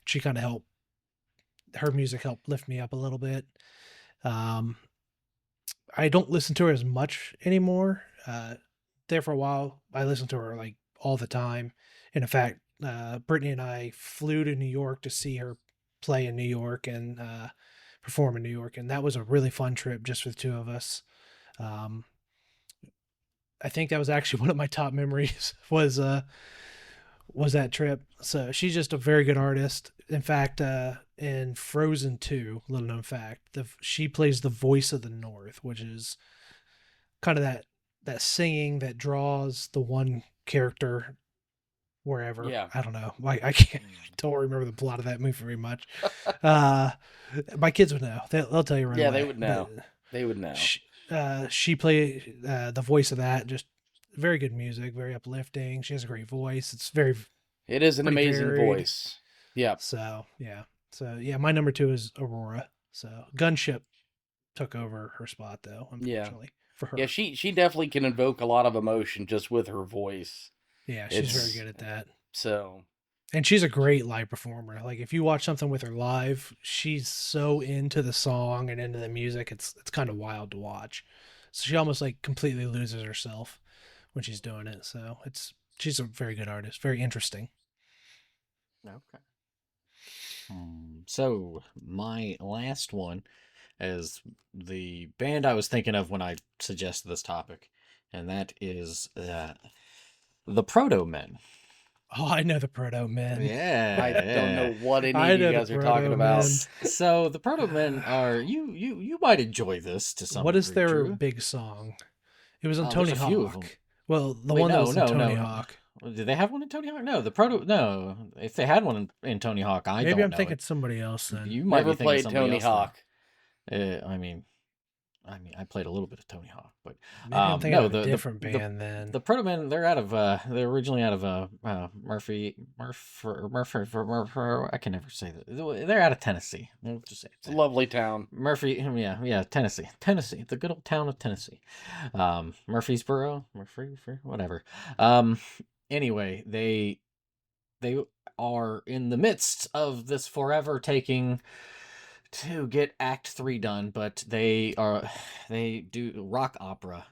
She kind of helped. Her music helped lift me up a little bit. Um, I don't listen to her as much anymore. There for a while, I listened to her like all the time. And in fact, Brittany and I flew to New York to see her play in New York and perform in New York, and that was a really fun trip just for the two of us. Um, I think that was actually one of my top memories was that trip. So she's just a very good artist. In fact, in Frozen 2, little known fact, she plays the voice of the North, which is kind of that singing that draws the one character wherever. yeah, I don't know. I can't. I don't remember the plot of that movie very much. Uh, my kids would know. They'll tell you right yeah, they away. would But know. They would know. she played the voice of that. Just very good music, very uplifting. She has a great voice. It's very It is an pretty amazing varied. voice. Yeah, So yeah. So yeah, my number two is Aurora. So Gunship took over her spot though, yeah, unfortunately for yeah. her. She definitely can invoke a lot of emotion just with her voice. Yeah, she's very It's good at that. so And she's a great live performer. Like if you watch something with her live, she's so into the song and into the music. It's kind of wild to watch. So she almost like completely loses herself when she's doing it. So she's a very good artist, very interesting. Okay. So my last one is the band I was thinking of when I suggested this topic, and that is the Proto Men. Oh, I know the Proto Men. Yeah, I don't know yeah. what any of I you know the guys are talking Proto about. Men. So the Proto Men are you might enjoy this to some What is degree, their Drew. big song? It was on There's Tony a few of them. Hawk. Well, the Wait, one that no, was in no, Tony no. Hawk. Did they have one in Tony Hawk? No, the Proto. No, if they had one in Tony Hawk, I Maybe don't I'm know thinking it. somebody else then. You might be Never thinking of played somebody Tony else then. Hawk. I mean, I played a little bit of Tony Hawk, but Maybe I'm thinking no, of a different band then. the Proto Men, they're originally out of Murphy. I can never say that. They're out of Tennessee. We'll just say It's a lovely town. Murphy. Yeah, Tennessee, the good old town of Tennessee. Murfreesboro, whatever. Anyway, they are in the midst of this forever taking to get Act 3 done, but they do rock opera,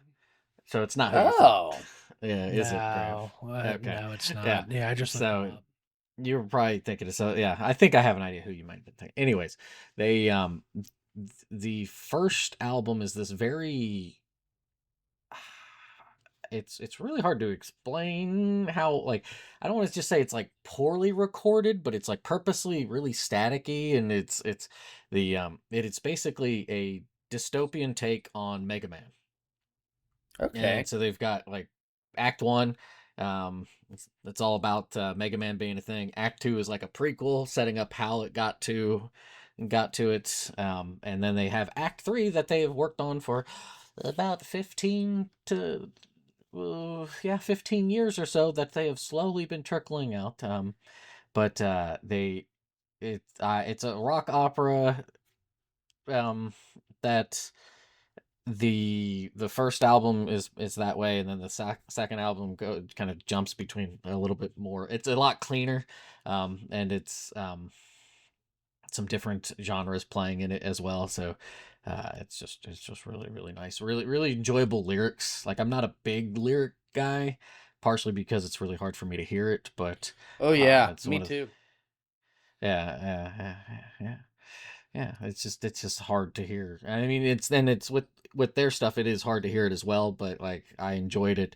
so it's not who you Oh, thought. Yeah, is it, Graham? No, Okay, no, it's yeah. not. Yeah, I just looked them So up. you're probably thinking of so yeah. I think I have an idea who you might have been thinking. Anyways, they the first album is this very it's really hard to explain how like I don't want to just say it's like poorly recorded, but it's like purposely really staticky, and it's basically a dystopian take on Mega Man. Okay. And so they've got like Act One. It's all about Mega Man being a thing. Act Two is like a prequel, setting up how it got to it. And then they have Act Three that they have worked on for about 15 years or so, that they have slowly been trickling out. But it's a rock opera, um, that the first album is that way, and then the second album kind of jumps between a little bit more. It's a lot cleaner, and it's some different genres playing in it as well. So it's just really really nice, really really enjoyable lyrics. Like, I'm not a big lyric guy, partially because it's really hard for me to hear it, but Oh yeah, it's me one of too. yeah. Yeah, it's just hard to hear. I mean, it's with their stuff, it is hard to hear it as well. But like, I enjoyed it,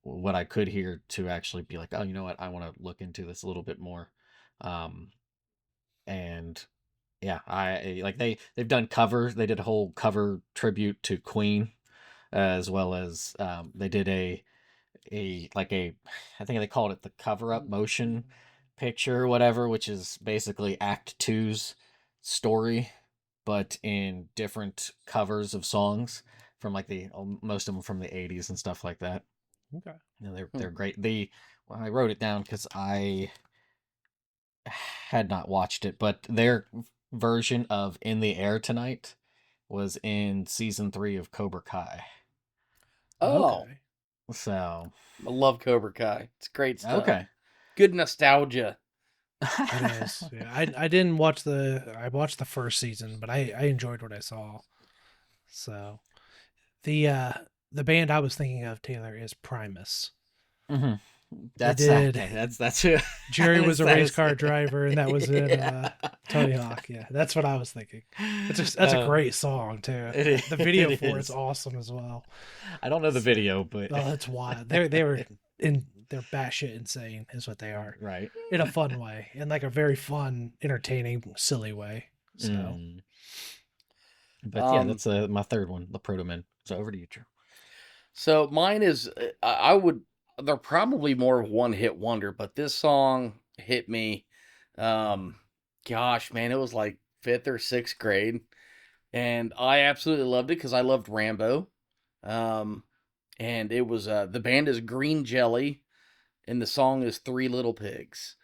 what I could hear, to actually be like, oh, you know what, I want to look into this a little bit more. Um, and yeah, like they've done covers. They did a whole cover tribute to Queen, as well as they did a like a I think they called it the cover up motion picture or whatever, which is basically Act Two's story, but in different covers of songs from like most of them from the 80s and stuff like that. Okay. You know, Hmm. they're great. Well, I wrote it down because I had not watched it, but their version of In the Air Tonight was in season 3 of Cobra Kai. Oh, Okay. So, I love Cobra Kai. It's great stuff. okay. Good nostalgia. It is. Yeah. I didn't watch I watched the first season, but I enjoyed what I saw. So the uh the band I was thinking of, Taylor, is Primus. hmm They That's did okay. That's who. Jerry was a That race is. car driver, and that was in Yeah. Tony Hawk. Yeah, that's what I was thinking. That's a great song too. The video It for it's is. awesome as well. I don't know the So, video, but oh, it's wild. They're batshit insane, is what they are, right. in a fun way, in like a very fun, entertaining, silly way. So Mm. But yeah, Um, that's my third one, the Proto Men. So over to you, Drew. so mine is I would they're probably more of one hit wonder, but this song hit me. Um, gosh, man, it was like fifth or sixth grade, and I absolutely loved it because I loved Rambo. Um, and it was the band is Green Jelly, and the song is Three Little Pigs.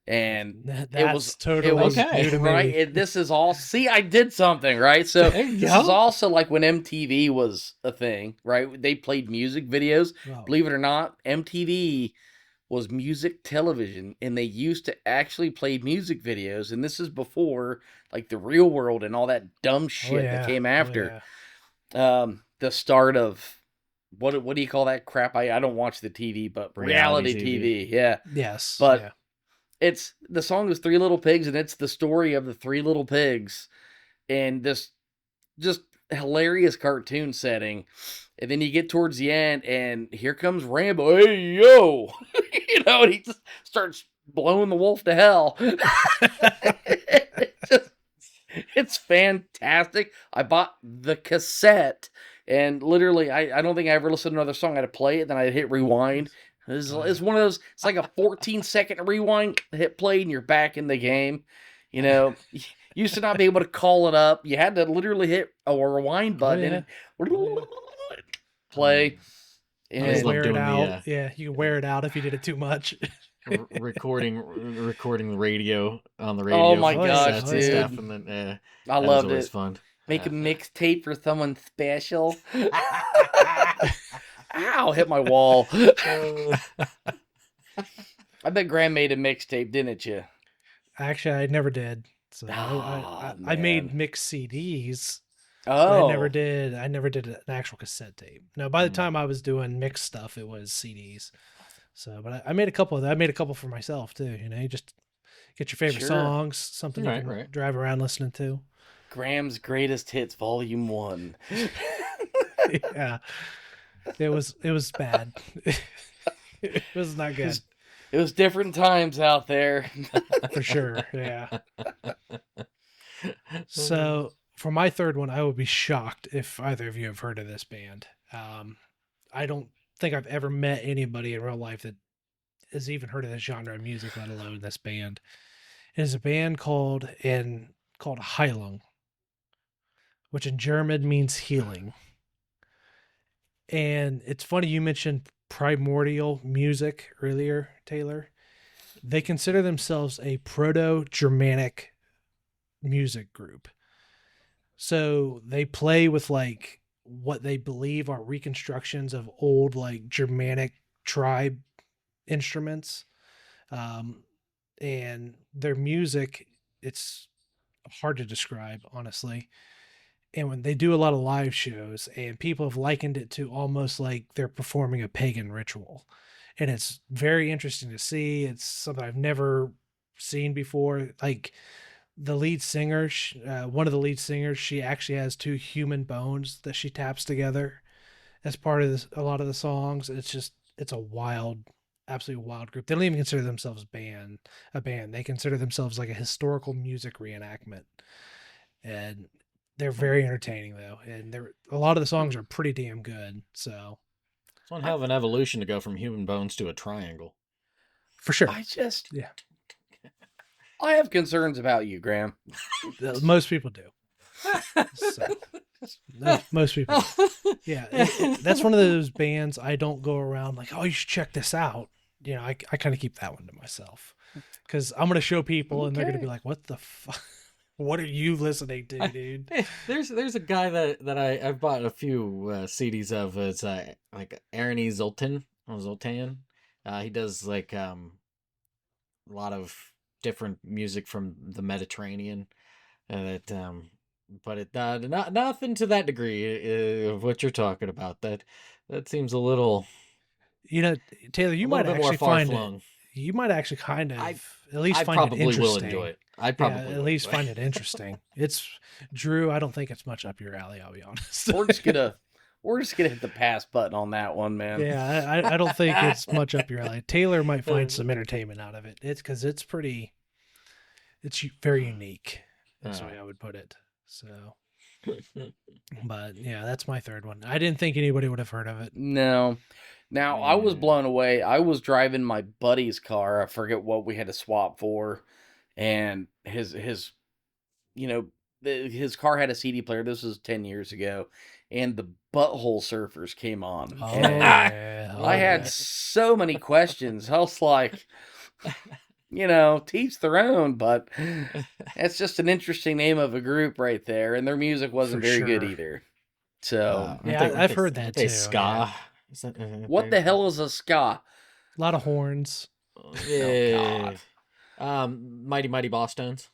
And that's it totally was new Okay. to right. me. And this is all, see, I did something right. So There you this is go. also like when MTV was a thing, right? They played music videos. Oh, Believe it or not, MTV was music television, and they used to actually play music videos. And this is before like the Real World and all that dumb oh shit that yeah, came oh after. yeah. The start of what do you call that crap? I don't watch the TV, but Reality reality TV. TV, yeah. Yes, But yeah. it's the song is Three Little Pigs, and it's the story of the three little pigs and this just hilarious cartoon setting. And then you get towards the end, and here comes Rambo. Hey yo, and he just starts blowing the wolf to hell. It's fantastic. I bought the cassette, and literally, I don't think I ever listened to another song. I had to play it, then I'd hit rewind. Oh, It's yeah. one of those, it's like a 14-second rewind, hit play, and you're back in the game. You used to not be able to call it up. You had to literally hit a rewind Oh button yeah. and Oh yeah. play. I You could just And love wear it doing the out. Yeah, you could wear it out if you did it too much. recording the radio on the oh radio my from Oh yeah. gosh, cassettes Oh and yeah. stuff, dude, and then I that was loved always it. fun. Make a Uh, mixtape for someone special. Ow, hit my wall. I bet Graham made a mixtape, didn't you? Actually, I never did. So Oh I made man. mixed CDs, but Oh, I never did an actual cassette tape. No, by the mm, time I was doing mixed stuff, it was CDs. So, but I made a couple of that. I made a couple for myself too. You just get your favorite sure. songs, something you right, can right. drive around listening to. Graham's Greatest Hits Volume 1. Yeah, it was bad. It was not It good was, it was different times out there. for sure. Yeah. So for my third one, I would be shocked if either of you have heard of this band. I don't think I've ever met anybody in real life that has even heard of this genre of music, let alone this band. It is a band called Heilung, which in German means healing. And it's funny you mentioned primordial music earlier, Taylor. They consider themselves a proto Germanic music group. So they play with like what they believe are reconstructions of old like Germanic tribe instruments. Um, and their music, it's hard to describe, honestly. And when they do a lot of live shows, and people have likened it to almost like they're performing a pagan ritual. And it's very interesting to see. It's something I've never seen before. Like the lead singer, one of the lead singers, she actually has two human bones that she taps together as part of this, a lot of the songs. It's a wild, absolutely wild group. They don't even consider themselves a band. They consider themselves like a historical music reenactment, and they're very entertaining though. And they're a lot of the songs are pretty damn good. So It's one I, hell of an evolution to go from human bones to a triangle. for sure, I just, yeah, I have concerns about you, Graham. most people do. So most people do. Yeah, that's one of those bands I don't go around like, oh, you should check this out. You know, I kind of keep that one to myself because I'm gonna show people and they're gonna be Okay. like, what the fuck? What are you listening to, dude? There's a guy that I've bought a few CDs of. It's like Aaron E. Zoltan. He does like a lot of different music from the Mediterranean, and but it not nothing to that degree of what you're talking about. That seems You know, Taylor, a little bit more far flung. you might actually kind I of at least I find it probably will enjoy interesting. it. I Yeah, probably at will least enjoy find it interesting. It's Drew. I don't think it's much up your alley. I'll be honest. We're just gonna we're just gonna hit the pass button on that one, man. Yeah, I don't think it's it. much up your alley. Taylor might find some entertainment out of it. It's because it's pretty. It's very unique. Is the way I would put it. So, but yeah, that's my third one. I didn't think anybody would have heard of it. No. Now I was Yeah. blown away. I was driving my buddy's car. I forget what we had to swap for, and his you know his car had a CD player. This was 10 years ago, and the Butthole Surfers came on, Oh and yeah, oh I had yeah, so many questions. I was like, teach their own, but it's just an interesting name of a group right there, and their music for wasn't very good sure. either. So, Yeah, I've heard Aren't that they too. Yeah, ska? Is that, what the hell is a ska? a lot of horns. Oh yeah. God, Mighty Mighty Bosstones.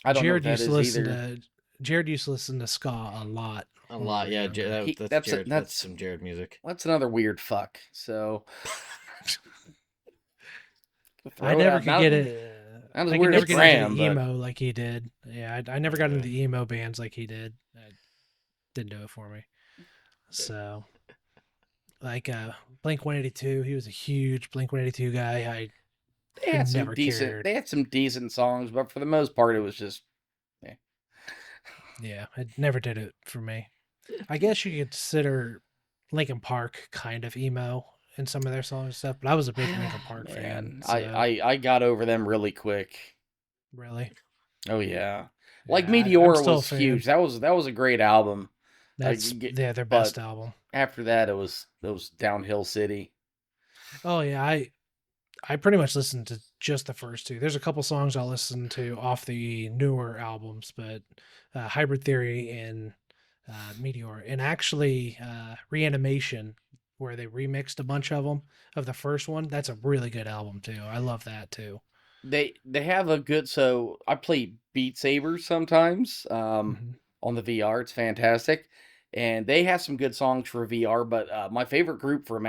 I don't know what Jared that used to is listen either. to Jared used to listen to ska a lot A when we lot, were yeah. younger. That's That's Jared. That's that's some Jared music. that's another weird fuck. So I throw it never out. could Not get it. not as I could weird as never get into Graham, the but emo like he did. Yeah, I never got into the emo bands like he did. It didn't do it for me. So, like Blink 182, he was a huge Blink 182 guy. they I had some never decent cared. they had some decent songs, but for the most part, it was just eh. Yeah, it never did it for me. I guess you could consider Linkin Park kind of emo in some of their songs and stuff, but I was a big Linkin Park fan. Man, So, I got over them really quick. really, Oh yeah, like I'm Meteora still a was fan. huge. That was a great album. Their But best album. after that, it was downhill city. Oh yeah, I pretty much listened to just the first two. There's a couple songs I'll listen to off the newer albums, but Hybrid Theory and Meteor, and actually Reanimation, where they remixed a bunch of them of the first one. That's a really good album too. I love that too. They have a good. So I play Beat Saber sometimes Hmm. on the VR. It's fantastic, and they have some good songs for VR. But my favorite group for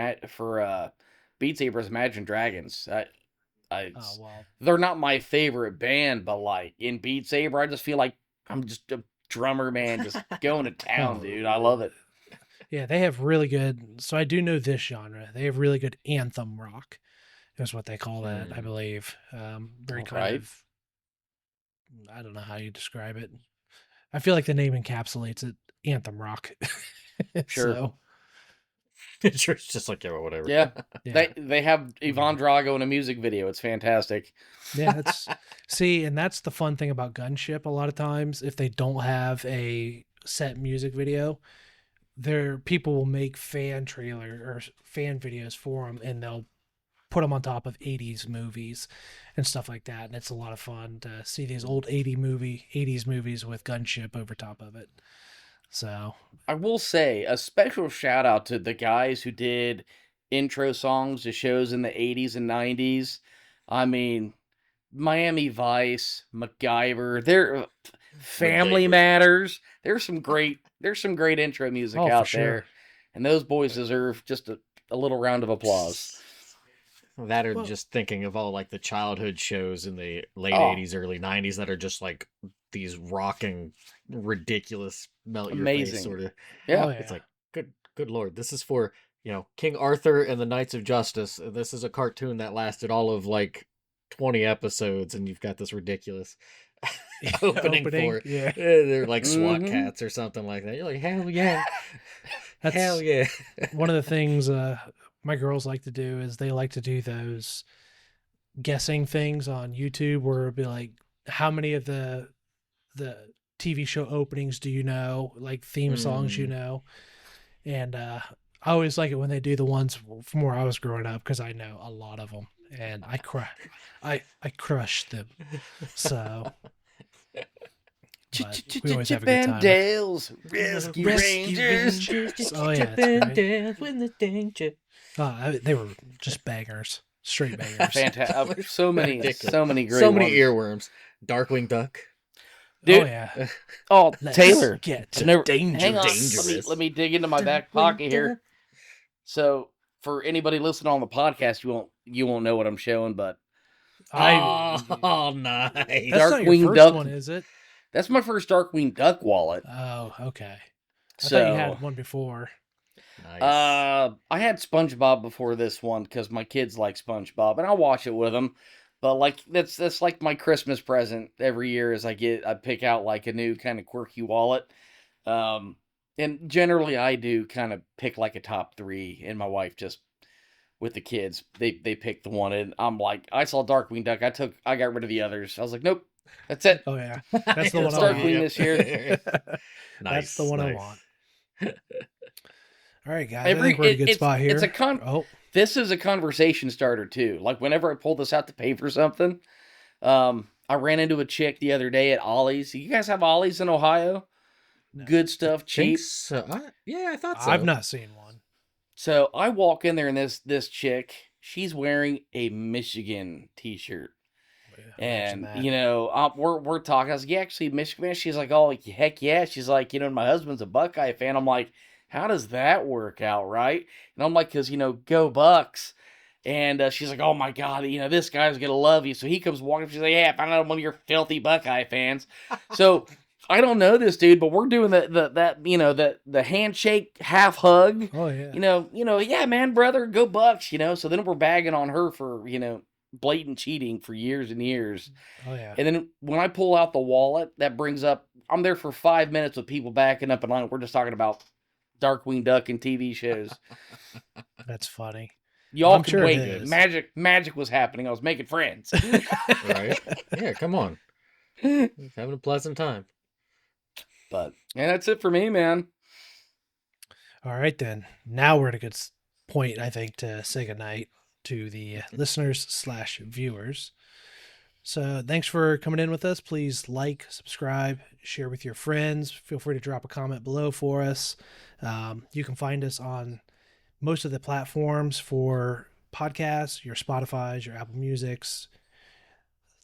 Beat Saber is Imagine Dragons. Oh It's, well, they're not my favorite band, but like in Beat Saber, I just feel like I'm just a drummer man, just going to town, oh dude. I love it. yeah, they have really good. So I do know this genre. They have really good anthem rock, is what they call that, I Mm. believe. Very All kind right, of. I don't know how you describe it. I feel like the name encapsulates it. Anthem rock. sure. So It's just like, yeah, well, whatever. Yeah. Yeah. They have Yvonne Drago in a music video. It's fantastic. Yeah, and that's the fun thing about Gunship. A lot of times, if they don't have a set music video, their people will make fan trailer or fan videos for them, and they'll put them on top of 80s movies and stuff like that. And it's a lot of fun to see these old 80s movies with Gunship over top of it. So, I will say a special shout out to the guys who did intro songs to shows in the 80s and 90s. I mean, Miami Vice, MacGyver, Family Ridiculous. Matters. There's some great intro music oh, for out sure. there. And those boys deserve just a little round of applause. That or Well- just thinking of all like the childhood shows in the late Oh. 80s, early 90s that are just like these rocking, ridiculous, melt your Amazing. face sort of. Yeah. Oh, It's like, good lord, this is for, King Arthur and the Knights of Justice. This is a cartoon that lasted all of like 20 episodes, and you've got this ridiculous opening for yeah. they're like SWAT Mhm. cats or something like that. You're like, hell yeah, That's hell yeah. one of the things my girls like to do is they like to do those guessing things on YouTube where it'll be like, how many of the TV show openings do you know, like theme songs you know? And I always like it when they do the ones from where I was growing up because I know a lot of them and I crushed them. So but we always have a good time. Dale's Rescue Rangers. Oh, yeah, that's great. When the danger. They were just bangers, straight bangers. Fantastic. So many great So many ones. earworms. Darkwing Duck. Dude, Oh yeah. Oh, Let's Taylor. get I've to never- danger. Hang on. Dangerous. Let me dig into my back pocket here. So, for anybody listening on the podcast, you won't know what I'm showing, but Oh, nice. That's not your Darkwing first Duck. one, is it? that's my first Darkwing Duck wallet. Oh, okay. I So, thought you had one before. Nice. I had SpongeBob before this one because my kids like SpongeBob, and I'll watch it with them. But like that's like my Christmas present every year. Is I pick out like a new kind of quirky wallet. And generally I do kind of pick like a top 3, and my wife just with the kids they pick the one, and I'm like, I saw Darkwing Duck, I got rid of the others. I was like, nope, that's it. Oh yeah, that's the one I Darkwing want. this year. That's the one I nice. want. All right, guys. I think we're in a good spot here. It's a This is a conversation starter too. Like whenever I pull this out to pay for something, I ran into a chick the other day at Ollie's. You guys have Ollie's in Ohio? No. Good stuff, cheap. Think so. Yeah, I thought so. I've not seen one. So I walk in there, and this chick, she's wearing a Michigan t-shirt, Imagine and that. we're talking. I was like, "You actually Michigan fan?" She's like, "Oh heck yeah!" She's like, "My husband's a Buckeye fan." I'm like, "How does that work out, right?" And I'm like, "Cause go Bucks." And she's like, "Oh my God, this guy's gonna love you." So he comes walking up. She's like, "Yeah, I found out I'm one of your filthy Buckeye fans." So I don't know this dude, but we're doing the handshake half hug. Oh yeah. Yeah, man, brother, go Bucks. So then we're bagging on her for blatant cheating for years and years. Oh yeah. And then when I pull out the wallet, that brings up, I'm there for 5 minutes with people backing up in line. We're just talking about Darkwing Duck and TV shows. That's funny. Y'all I'm can sure it wait. is. Magic was happening. I was making friends. Right? Yeah, come on. Having a pleasant time. But and that's it for me, man. All right then. Now we're at a good point, I think, to say goodnight to the listeners/viewers. So thanks for coming in with us. Please like, subscribe, share with your friends. Feel free to drop a comment below for us. You can find us on most of the platforms for podcasts, your Spotify's, your Apple Music's,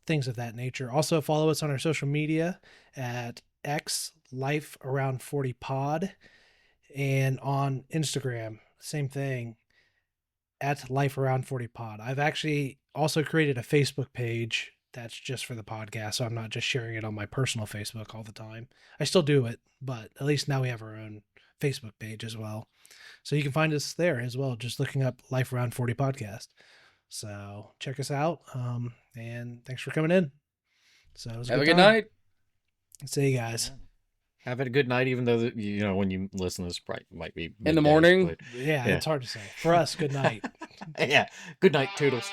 things of that nature. Also follow us on our social media at X Life Around 40 Pod, and on Instagram, same thing, at Life Around 40 Pod. I've actually also created a Facebook page that's just for the podcast, so I'm not just sharing it on my personal Facebook all the time. I still do it, but at least now we have our own Facebook page as well. So you can find us there as well, just looking up Life Around 40 Podcast. So check us out, and thanks for coming in. So it was Have a good good time. night. See you guys. Have a good night, even though when you listen to this, might be In the midday, morning. but Yeah, Yeah. it's hard to say. For us, good night. yeah. Good night, Toodles.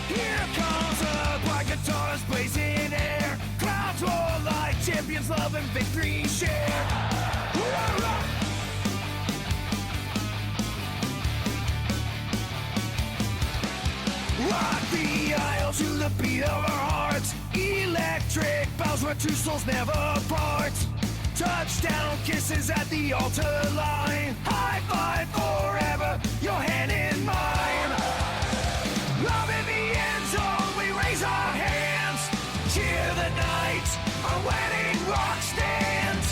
Here comes a black guitar's blazing air. Clouds roll like champions, love and victory share. Rock the aisle to the beat of our hearts. Electric bells where two souls never part. Touchdown kisses at the altar line. High five forever, your hand in mine. Love in the end zone, we raise our hands. Cheer the night, our wedding rock stands.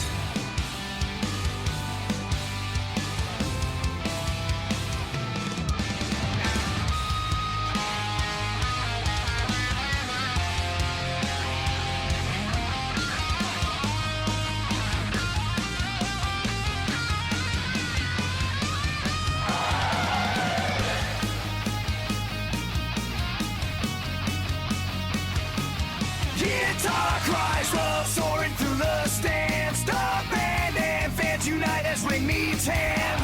Guitar cries, love soaring through the stands. The band and fans unite as ring meets hand.